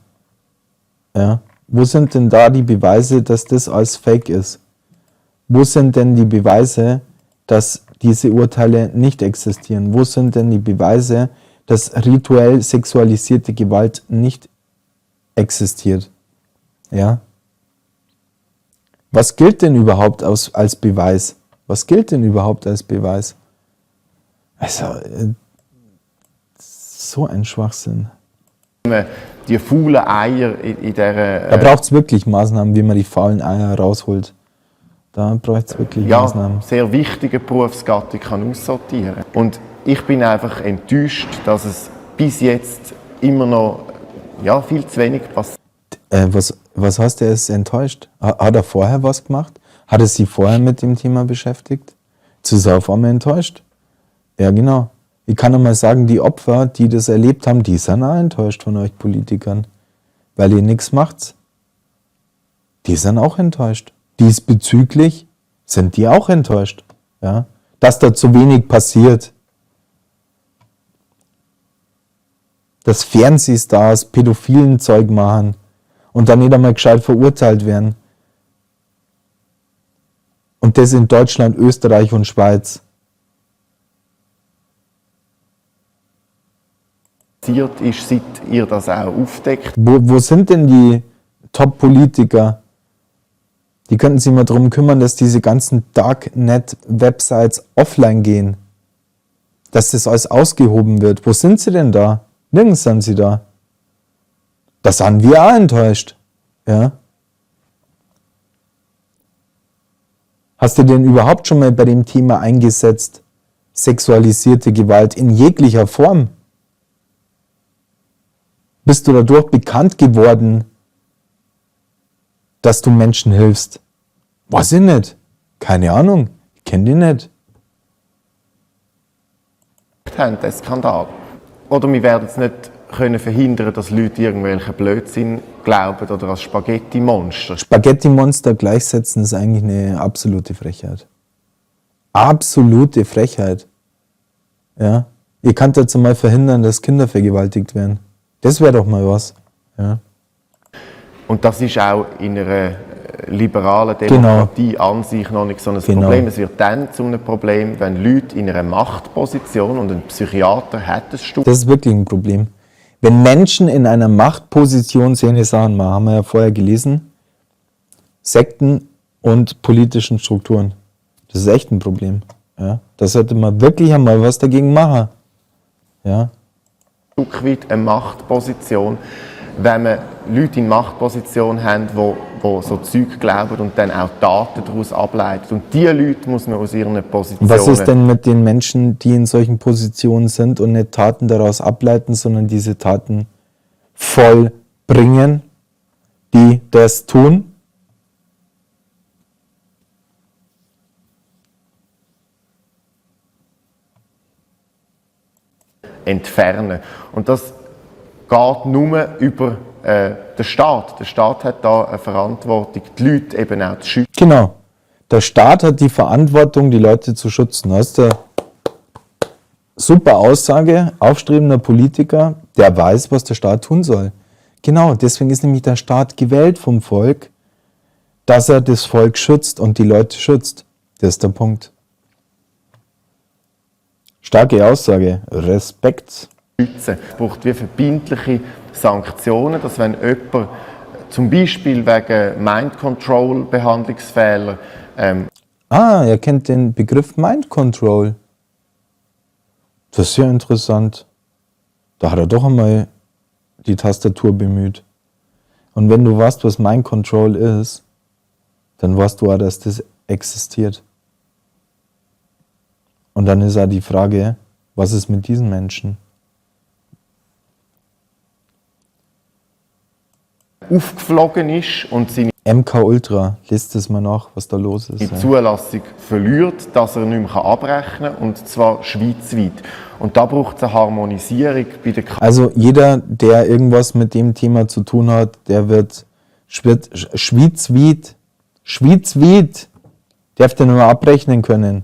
Ja? Wo sind denn da die Beweise, dass das alles Fake ist? Wo sind denn die Beweise, dass diese Urteile nicht existieren? Wo sind denn die Beweise, dass rituell sexualisierte Gewalt nicht existiert? Ja? Was gilt denn überhaupt als Beweis? Was gilt denn überhaupt als Beweis? Also, so ein Schwachsinn.
Die faulen Eier in dieser...
Da braucht es wirklich Maßnahmen, wie man die faulen Eier rausholt. Da braucht es wirklich Maßnahmen.
Sehr wichtige Berufsgattung kann aussortieren. Und ich bin einfach enttäuscht, dass es bis jetzt immer noch viel zu wenig passiert.
Was heißt, er ist enttäuscht? Hat er vorher was gemacht? Hat er sich vorher mit dem Thema beschäftigt? Jetzt ist er auf einmal enttäuscht. Ja, genau. Ich kann noch mal sagen, die Opfer, die das erlebt haben, die sind auch enttäuscht von euch Politikern. Weil ihr nichts macht. Die sind auch enttäuscht. Diesbezüglich sind die auch enttäuscht. Ja? Dass da zu wenig passiert. Dass Fernsehstars pädophilen Zeug machen und dann nicht einmal gescheit verurteilt werden. Und das in Deutschland, Österreich und Schweiz.
passiert ist, seit ihr das auch aufdeckt.
Wo sind denn die Top-Politiker? Die könnten sich mal darum kümmern, dass diese ganzen Darknet-Websites offline gehen. Dass das alles ausgehoben wird. Wo sind sie denn da? Nirgends sind sie da. Da sind wir auch enttäuscht. Ja? Hast du denn überhaupt schon mal bei dem Thema eingesetzt? Sexualisierte Gewalt in jeglicher Form? Bist du dadurch bekannt geworden, dass du Menschen hilfst? Weiß ich nicht. Keine Ahnung. Ich kenne die nicht.
Den Skandal. Oder wir werden es nicht können verhindern, dass Leute irgendwelchen Blödsinn glauben oder als Spaghetti-Monster.
Spaghetti-Monster gleichsetzen ist eigentlich eine absolute Frechheit. Absolute Frechheit. Ja? Ihr könnt jetzt mal verhindern, dass Kinder vergewaltigt werden. Das wäre doch mal was. Ja?
Und das ist auch in einer liberalen Demokratie an sich noch nicht so ein Problem. Es wird dann zu einem Problem, wenn Leute in einer Machtposition, und ein Psychiater hat das Studium.
Das ist wirklich ein Problem. Wenn Menschen in einer Machtposition sehen, Sachen mal, haben wir ja vorher gelesen, Sekten und politischen Strukturen. Das ist echt ein Problem. Ja? Da sollte man wirklich einmal was dagegen machen. Ja?
Ein Stück weit eine Machtposition, wenn man Leute in Machtposition haben, die so Zeug glauben und dann auch Daten daraus ableiten. Und diese Leute muss man aus ihren Positionen...
Was ist denn mit den Menschen, die in solchen Positionen sind und nicht Taten daraus ableiten, sondern diese Taten vollbringen, die das tun?
Entfernen. Und das geht nur über den Staat. Der Staat hat da eine Verantwortung, die Leute eben auch zu schützen.
Genau. Der Staat hat die Verantwortung, die Leute zu schützen. Das ist eine super Aussage, aufstrebender Politiker, der weiß, was der Staat tun soll. Genau, deswegen ist nämlich der Staat gewählt vom Volk, dass er das Volk schützt und die Leute schützt. Das ist der Punkt. Starke Aussage. Respekt.
Es braucht wie verbindliche Sanktionen, dass wenn jemand zum Beispiel wegen Mind-Control-Behandlungsfehler
Er kennt den Begriff Mind Control. Das ist ja interessant. Da hat er doch einmal die Tastatur bemüht. Und wenn du weißt, was Mind Control ist, dann weißt du auch, dass das existiert. Und dann ist auch die Frage, was ist mit diesen Menschen?
aufgeflogen ist und seine
MK Ultra, lest es mal nach, was da los ist. Ja.
Zulassung verliert, dass er nicht mehr abrechnen kann, und zwar schweizweit. Und da braucht es eine Harmonisierung bei der
Also jeder, der irgendwas mit dem Thema zu tun hat, der wird schweizweit, darf der nur abrechnen können.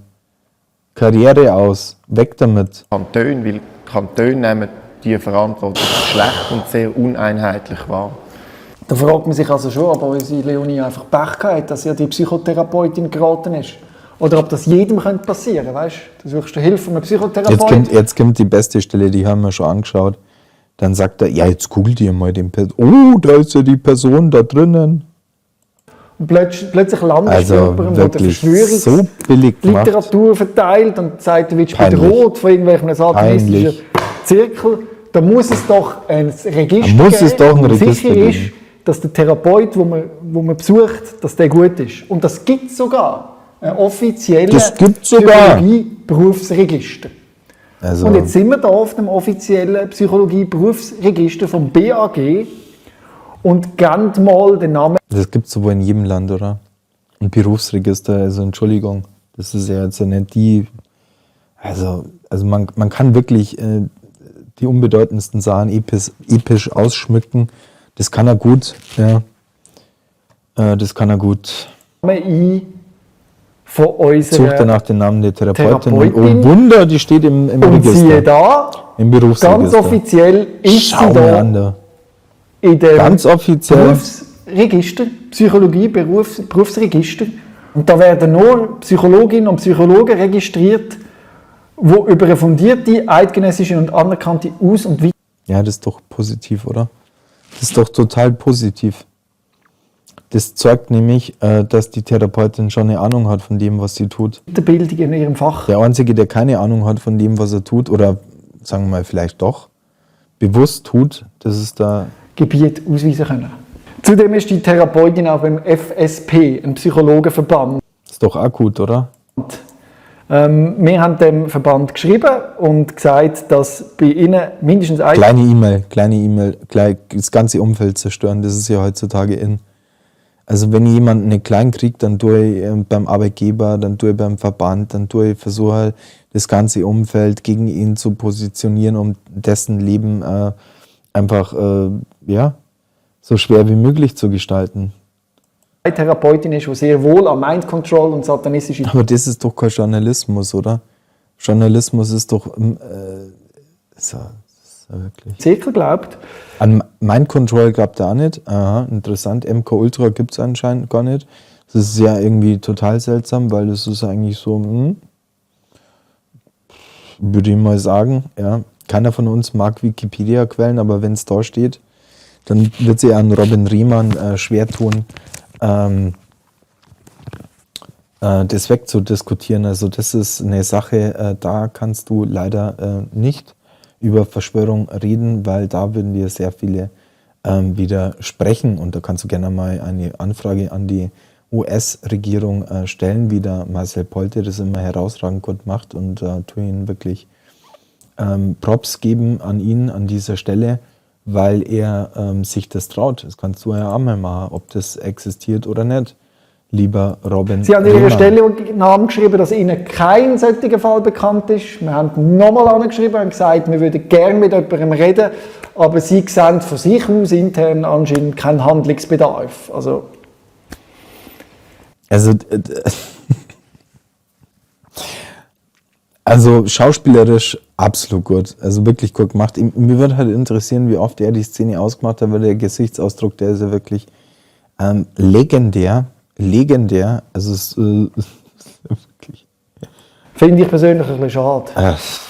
Karriere aus, weg damit.
Kantone, weil Kantone nehmen die Verantwortung schlecht und sehr uneinheitlich wahr.
Da fragt man sich also schon, ob unsere Leonie einfach Pech gehabt, dass ihr die Psychotherapeutin geraten ist. Oder ob das jedem passieren könnte, weißt du? Du suchst Hilfe von einem Psychotherapeuten.
Jetzt kommt die beste Stelle, die haben wir schon angeschaut. Dann sagt er, ja, jetzt googelt ihr mal den Person. Oh, da ist ja die Person da drinnen.
Und plötzlich landest du
Also
jemandem, der
wirklich so billig gemacht.
Literatur verteilt und sagt, du wirst
Peinlich.
bedroht von irgendwelchen satanistischen Zirkeln. Da muss es doch ein Register
ein
wo
Register
sicher
geben.
ist, dass der Therapeut, wo man besucht, dass der gut ist. Und das gibt sogar ein offizielles Psychologie-Berufsregister.
Also,
Und jetzt sind wir da auf dem offiziellen Psychologie-Berufsregister vom BAG und geben mal den Namen.
das gibt es wohl in jedem Land, oder? Ein Berufsregister, also Entschuldigung, das ist ja jetzt ja nicht die. Also man kann wirklich die unbedeutendsten Sachen episch ausschmücken. Das kann er gut, ja. Das kann er gut.
Ein von
Sucht er
unserer
nach den Namen der Therapeutin.
Therapeutin.
Oh Wunder, die steht im
und
Register.
siehe da,
Im Berufsregister.
ganz offiziell ist
Schau
sie
mir
da
an da.
in dem
Ganz offiziell.
Berufsregister, Berufsregister. Und da werden nur Psychologinnen und Psychologen registriert, die über eine fundierte, eidgenössische und anerkannte Aus- und
Ja, das ist doch positiv, oder? Das ist doch total positiv. Das zeigt nämlich, dass die Therapeutin schon eine Ahnung hat von dem, was sie tut.
Weiterbildung in ihrem Fach.
Der Einzige, der keine Ahnung hat von dem, was er tut, oder sagen wir mal vielleicht doch, bewusst tut, das ist da...
Gebiet ausweisen können. Zudem ist die Therapeutin auch beim FSP, ein Psychologenverband.
Ist doch auch gut, oder?
Wir haben dem Verband geschrieben und gesagt, dass bei ihnen mindestens ein...
Kleine E-Mail, gleich das ganze Umfeld zerstören, das ist ja heutzutage in. Also wenn ich jemanden nicht klein kriege, dann tue ich beim Arbeitgeber, dann tue ich beim Verband, dann tue ich versuche das ganze Umfeld gegen ihn zu positionieren, um dessen Leben einfach so schwer wie möglich zu gestalten.
Eine Therapeutin ist, die sehr wohl an Mind Control und satanistische...
Aber das ist doch kein Journalismus, oder? Journalismus ist doch wirklich...
Zirkel glaubt.
An Mind Control glaubt er auch nicht. Aha, interessant. MK Ultra gibt es anscheinend gar nicht. Das ist ja irgendwie total seltsam, weil das ist eigentlich so, würde ich mal sagen, ja. Keiner von uns mag Wikipedia-Quellen, aber wenn es da steht, dann wird sie an Robin Riemann schwer tun, das wegzudiskutieren. Also das ist eine Sache, da kannst du leider nicht über Verschwörung reden, weil da würden dir sehr viele widersprechen. Und da kannst du gerne mal eine Anfrage an die US-Regierung stellen, wie der Marcel Polte das immer herausragend gut macht. Und tue ihn wirklich Props geben an ihn an dieser Stelle, weil er sich das traut. Das kannst du ja auch mal machen, ob das existiert oder nicht. Lieber Robin
Sie haben an ihrer
Riemann.
Stelle Namen geschrieben, dass Ihnen kein solcher Fall bekannt ist. Wir haben nochmal angeschrieben und gesagt, wir würden gerne mit jemandem reden, aber Sie sehen von sich aus intern anscheinend keinen Handlungsbedarf.
Also schauspielerisch absolut gut, also wirklich gut gemacht. Mir würde halt interessieren, wie oft er die Szene ausgemacht hat, weil der Gesichtsausdruck, der ist ja wirklich legendär, also es ist wirklich...
Finde ich persönlich ein bisschen schade.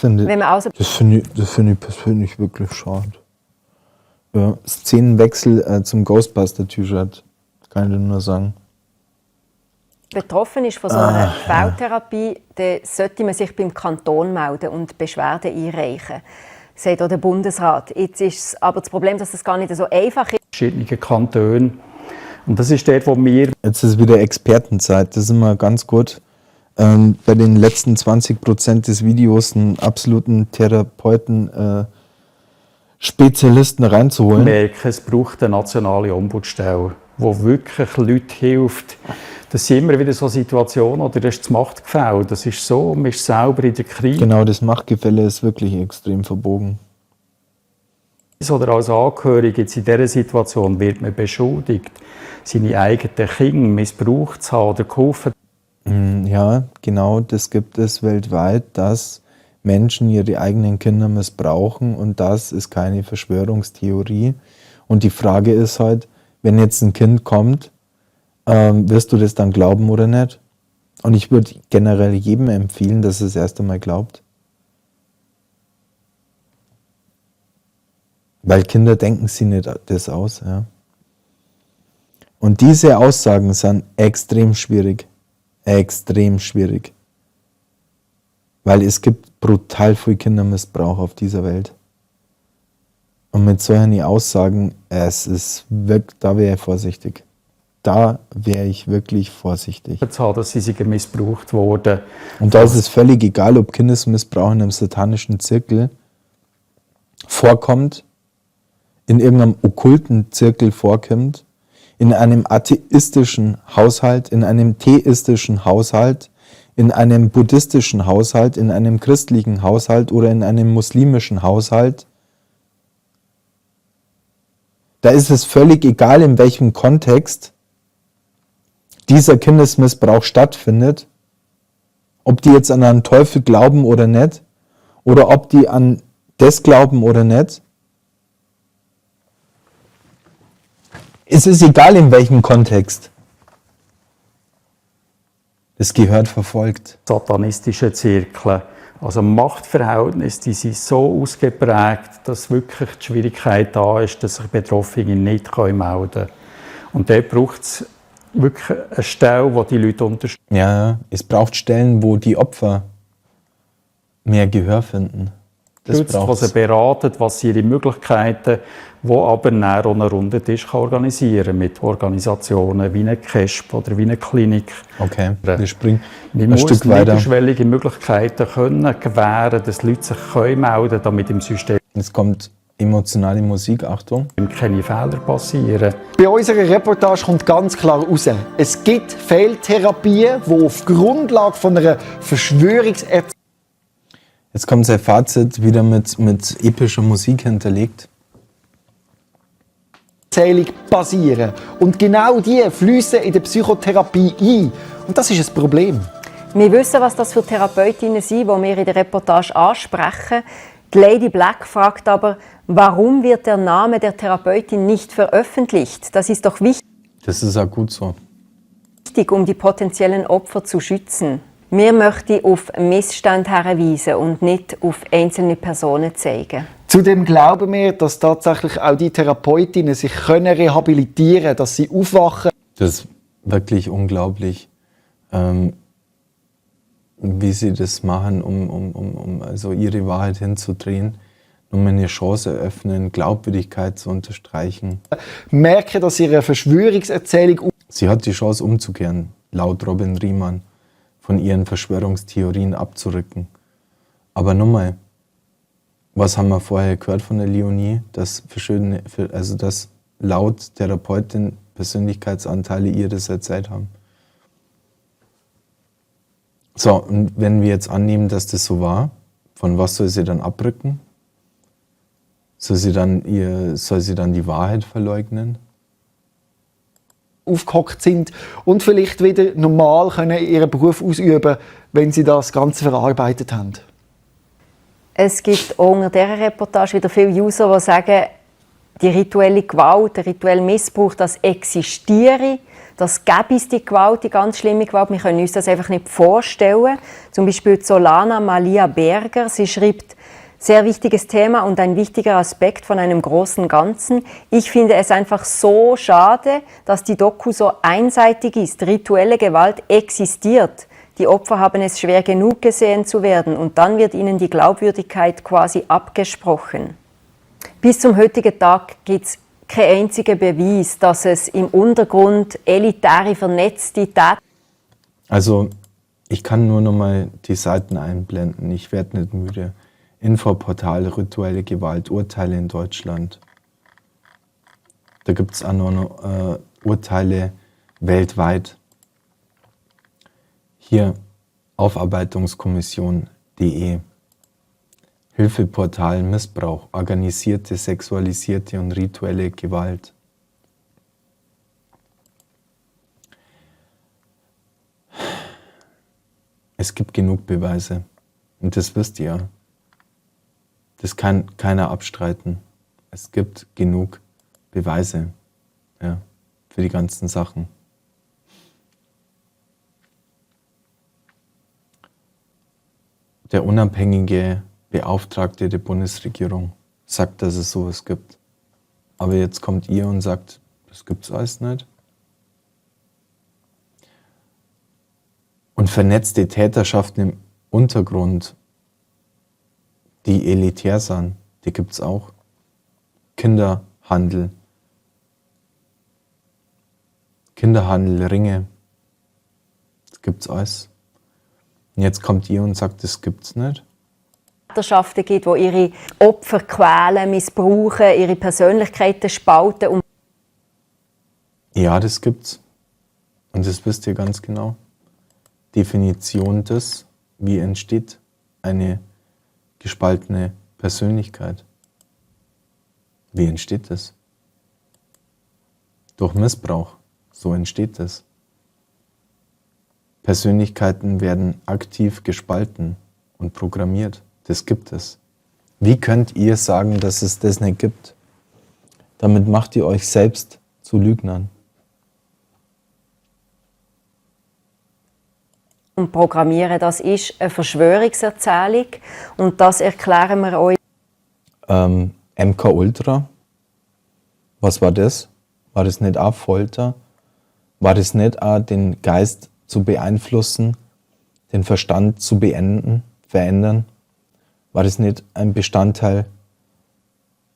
Wenn man außer
Das finde ich persönlich wirklich schade. Ja, Szenenwechsel zum Ghostbuster-T-Shirt, kann ich dir nur sagen.
betroffen ist von so einer Feldtherapie, dann sollte man sich beim Kanton melden und Beschwerden einreichen. Das sagt auch der Bundesrat. Jetzt ist aber das Problem, dass das gar nicht so einfach ist.
Verschiedene Kantone. Und das ist dort, wo wir...
Jetzt ist wieder Expertenzeit, das ist immer ganz gut. Bei den letzten 20% des Videos einen absoluten Therapeuten, Spezialisten reinzuholen.
merken, es braucht eine nationale Ombudsstelle, die wirklich Leuten hilft. Das sind immer wieder so Situationen, oder das ist das Machtgefälle. Das ist so, man ist selber in der Krise.
Genau, das Machtgefälle ist wirklich extrem verbogen.
Oder als Angehörige jetzt in dieser Situation wird man beschuldigt, seine eigenen Kinder missbraucht zu haben oder geholfen.
Ja, genau, das gibt es weltweit, dass Menschen ihre eigenen Kinder missbrauchen, und das ist keine Verschwörungstheorie. Und die Frage ist halt, wenn jetzt ein Kind kommt, wirst du das dann glauben oder nicht? Und ich würde generell jedem empfehlen, dass er es erst einmal glaubt. Weil Kinder denken sie nicht das aus. Ja. Und diese Aussagen sind extrem schwierig. Extrem schwierig. Weil es gibt brutal viel Kindermissbrauch auf dieser Welt. Und mit solchen Aussagen, da wäre ich vorsichtig. Da wäre ich wirklich vorsichtig.
Zu haben, dass sie missbraucht wurden.
Und da ist es völlig egal, ob Kindesmissbrauch in einem satanischen Zirkel vorkommt, in irgendeinem okkulten Zirkel vorkommt, in einem atheistischen Haushalt, in einem theistischen Haushalt, in einem buddhistischen Haushalt, in einem christlichen Haushalt oder in einem muslimischen Haushalt. Da ist es völlig egal, in welchem Kontext dieser Kindesmissbrauch stattfindet, ob die jetzt an einen Teufel glauben oder nicht, oder ob die an das glauben oder nicht. Es ist egal, in welchem Kontext. Das gehört verfolgt.
Satanistische Zirkel, Also Machtverhältnisse, die sind so ausgeprägt, dass wirklich die Schwierigkeit da ist, dass sich Betroffene nicht melden können. Und dort braucht es wirklich eine Stelle, die die Leute unterstützt.
Ja, es braucht Stellen, wo die Opfer mehr Gehör finden. Das
Was
braucht's.
sie beraten, was sind ihre Möglichkeiten, wo aber dann auch einen runden Tisch organisieren kann mit Organisationen wie eine KESP oder wie eine Klinik.
Okay, wir springen
Man
ein
muss
Stück weiter.
niederschwellige Möglichkeiten können gewähren, dass Leute sich melden können, damit im System
Jetzt kommt emotionale Musik, Achtung.
keine Fehler passieren.
Bei unserer Reportage kommt ganz klar raus, es gibt Fehltherapien, die auf Grundlage von einer Verschwörungserzählung
Jetzt kommt sein Fazit wieder mit epischer Musik hinterlegt.
basieren. Und genau die fließen in der Psychotherapie ein. Und das ist ein Problem.
Wir wissen, was das für Therapeutinnen sind, die wir in der Reportage ansprechen. Die Lady Black fragt aber, warum wird der Name der Therapeutin nicht veröffentlicht? Das ist doch wichtig,
Das ist auch gut so.
um die potenziellen Opfer zu schützen. Wir möchten auf Missstände hinweisen und nicht auf einzelne Personen zeigen.
Zudem glauben wir, dass tatsächlich auch die Therapeutinnen sich rehabilitieren können, dass sie aufwachen.
Das ist wirklich unglaublich, wie sie das machen, um also ihre Wahrheit hinzudrehen, um eine Chance eröffnen, Glaubwürdigkeit zu unterstreichen.
Merken, dass ihre Verschwörungserzählung
Sie hat die Chance umzukehren, laut Robin Riemann, von ihren Verschwörungstheorien abzurücken. Aber nochmal, was haben wir vorher gehört von der Leonie, dass laut Therapeutin Persönlichkeitsanteile ihr das erzählt haben. So, und wenn wir jetzt annehmen, dass das so war, von was soll sie dann abrücken? Soll sie dann die Wahrheit verleugnen?
aufgehockt sind und vielleicht wieder normal können ihren Beruf ausüben, wenn sie das Ganze verarbeitet haben.
Es gibt auch unter dieser Reportage wieder viele User, die sagen, die rituelle Gewalt, der rituelle Missbrauch, das existiere. Das gäbe es, die Gewalt, die ganz schlimme Gewalt. Wir können uns das einfach nicht vorstellen. Zum Beispiel Solana Malia Berger, sie schreibt, sehr wichtiges Thema und ein wichtiger Aspekt von einem großen Ganzen. Ich finde es einfach so schade, dass die Doku so einseitig ist. Rituelle Gewalt existiert. Die Opfer haben es schwer genug gesehen zu werden und dann wird ihnen die Glaubwürdigkeit quasi abgesprochen. Bis zum heutigen Tag gibt es keinen einzigen Beweis, dass es im Untergrund elitäre, vernetzte Täter.
Also, ich kann nur noch mal die Seiten einblenden. Ich werde nicht müde. Infoportal Rituelle Gewalt, Urteile in Deutschland. Da gibt es auch noch Urteile weltweit. Hier Aufarbeitungskommission.de. Hilfeportal Missbrauch, organisierte, sexualisierte und rituelle Gewalt. Es gibt genug Beweise und das wisst ihr. Das kann keiner abstreiten. Es gibt genug Beweise, ja, für die ganzen Sachen. Der unabhängige Beauftragte der Bundesregierung sagt, dass es sowas gibt. Aber jetzt kommt ihr und sagt, das gibt's alles nicht. Und vernetzte Täterschaften im Untergrund, die elitär sind, die gibt's auch. Kinderhandel, Ringe, das gibt's alles. Und jetzt kommt ihr und sagt, das gibt's nicht.
Täterschaften gibt, die ihre Opfer quälen, missbrauchen, ihre Persönlichkeiten spalten.
Ja, das gibt's. Und das wisst ihr ganz genau. Definition des, wie entsteht eine gespaltene Persönlichkeit. Wie entsteht das? Durch Missbrauch. So entsteht das. Persönlichkeiten werden aktiv gespalten und programmiert. Das gibt es. Wie könnt ihr sagen, dass es das nicht gibt? Damit macht ihr euch selbst zu Lügnern.
Und Programmieren, das ist eine Verschwörungserzählung und das erklären wir euch.
MK Ultra, was war das? War das nicht auch Folter? War das nicht auch den Geist zu beeinflussen, den Verstand zu verändern? War das nicht ein Bestandteil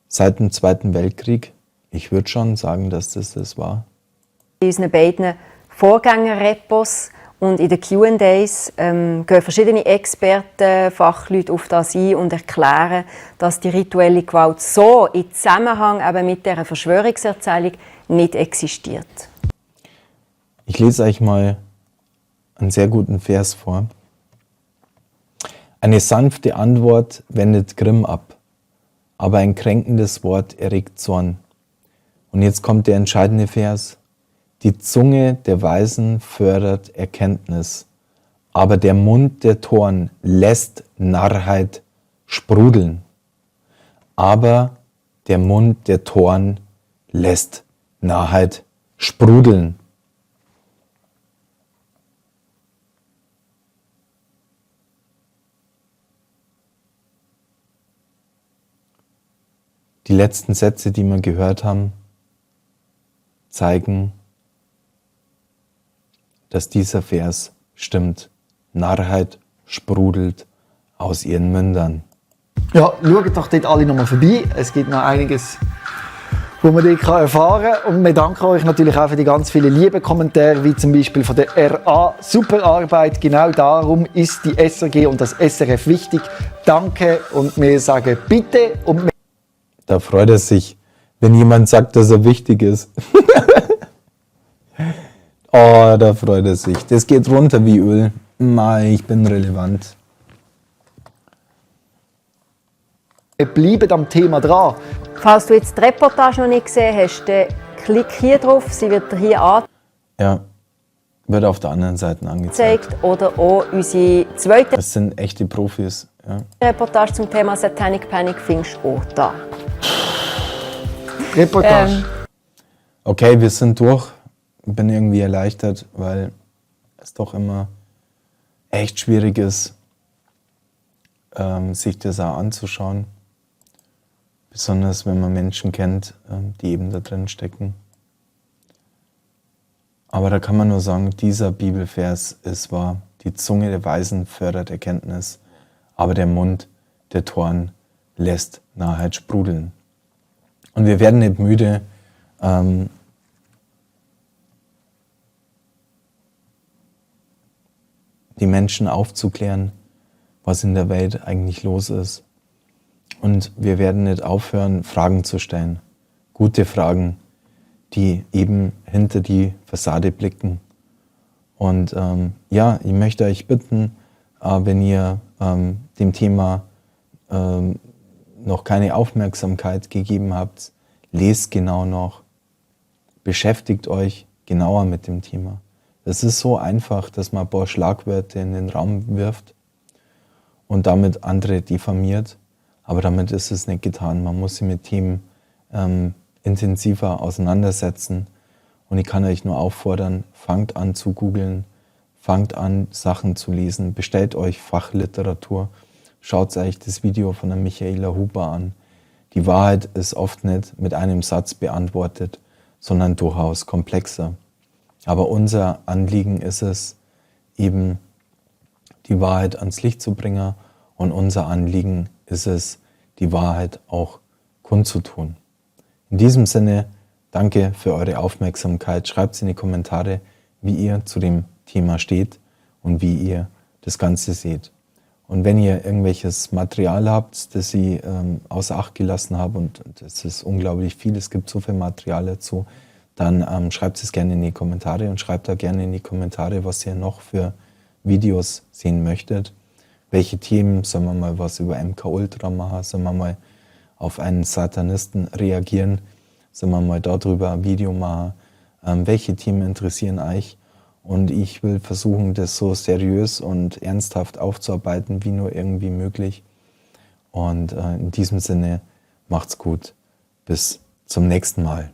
seit dem Zweiten Weltkrieg? Ich würde schon sagen, dass das war.
In unseren beiden Vorgänger-Repos und in den Q&As gehen verschiedene Experten, Fachleute auf das ein und erklären, dass die rituelle Gewalt so in Zusammenhang eben mit dieser Verschwörungserzählung nicht existiert.
Ich lese euch mal einen sehr guten Vers vor. Eine sanfte Antwort wendet Grimm ab, aber ein kränkendes Wort erregt Zorn. Und jetzt kommt der entscheidende Vers. Die Zunge der Weisen fördert Erkenntnis, aber der Mund der Toren lässt Narrheit sprudeln. Aber der Mund der Toren lässt Narrheit sprudeln. Die letzten Sätze, die wir gehört haben, zeigen, dass dieser Vers stimmt. Narrheit sprudelt aus ihren Mündern.
Ja, schaut doch dort alle nochmal vorbei. Es gibt noch einiges, wo man dort erfahren kann. Und wir danken euch natürlich auch für die ganz vielen lieben Kommentare, wie zum Beispiel von der RA. Super Arbeit, genau darum ist die SRG und das SRF wichtig. Danke und wir sagen bitte und
Da freut er sich, wenn jemand sagt, dass er wichtig ist. Oh, da freut er sich. Das geht runter wie Öl. Mei, ich bin relevant.
wir bleiben am Thema dran.
Falls du jetzt die Reportage noch nicht gesehen hast, dann klick hier drauf, sie wird dir hier
Ja, wird auf der anderen Seite angezeigt.
angezeigt. Oder auch unsere zweite
Das sind echte Profis. Ja.
Reportage zum Thema Satanic Panic findest du auch da.
Reportage.
Okay, wir sind durch. Bin irgendwie erleichtert, weil es doch immer echt schwierig ist, sich das auch anzuschauen. Besonders wenn man Menschen kennt, die eben da drin stecken. Aber da kann man nur sagen, dieser Bibelvers ist wahr. Die Zunge der Weisen fördert Erkenntnis, aber der Mund der Toren lässt Narrheit sprudeln. Und wir werden nicht müde, die Menschen aufzuklären, was in der Welt eigentlich los ist. Und wir werden nicht aufhören, Fragen zu stellen. Gute Fragen, die eben hinter die Fassade blicken. Und ja, ich möchte euch bitten, wenn ihr dem Thema noch keine Aufmerksamkeit gegeben habt, lest genau noch, beschäftigt euch genauer mit dem Thema. Es ist so einfach, dass man ein paar Schlagwörter in den Raum wirft und damit andere diffamiert. Aber damit ist es nicht getan. Man muss sich mit Themen intensiver auseinandersetzen. Und ich kann euch nur auffordern, fangt an zu googeln, fangt an Sachen zu lesen, bestellt euch Fachliteratur, schaut euch das Video von der Michaela Huber an. Die Wahrheit ist oft nicht mit einem Satz beantwortet, sondern durchaus komplexer. Aber unser Anliegen ist es, eben die Wahrheit ans Licht zu bringen und unser Anliegen ist es, die Wahrheit auch kundzutun. In diesem Sinne, danke für eure Aufmerksamkeit. Schreibt in die Kommentare, wie ihr zu dem Thema steht und wie ihr das Ganze seht. Und wenn ihr irgendwelches Material habt, das ich außer Acht gelassen habe, und es ist unglaublich viel, es gibt so viel Material dazu, dann schreibt es gerne in die Kommentare und schreibt da gerne in die Kommentare, was ihr noch für Videos sehen möchtet. Welche Themen, sollen wir mal was über MK Ultra machen, sollen wir mal auf einen Satanisten reagieren, sollen wir mal darüber ein Video machen, welche Themen interessieren euch? Und ich will versuchen, das so seriös und ernsthaft aufzuarbeiten, wie nur irgendwie möglich. Und in diesem Sinne, macht's gut. Bis zum nächsten Mal.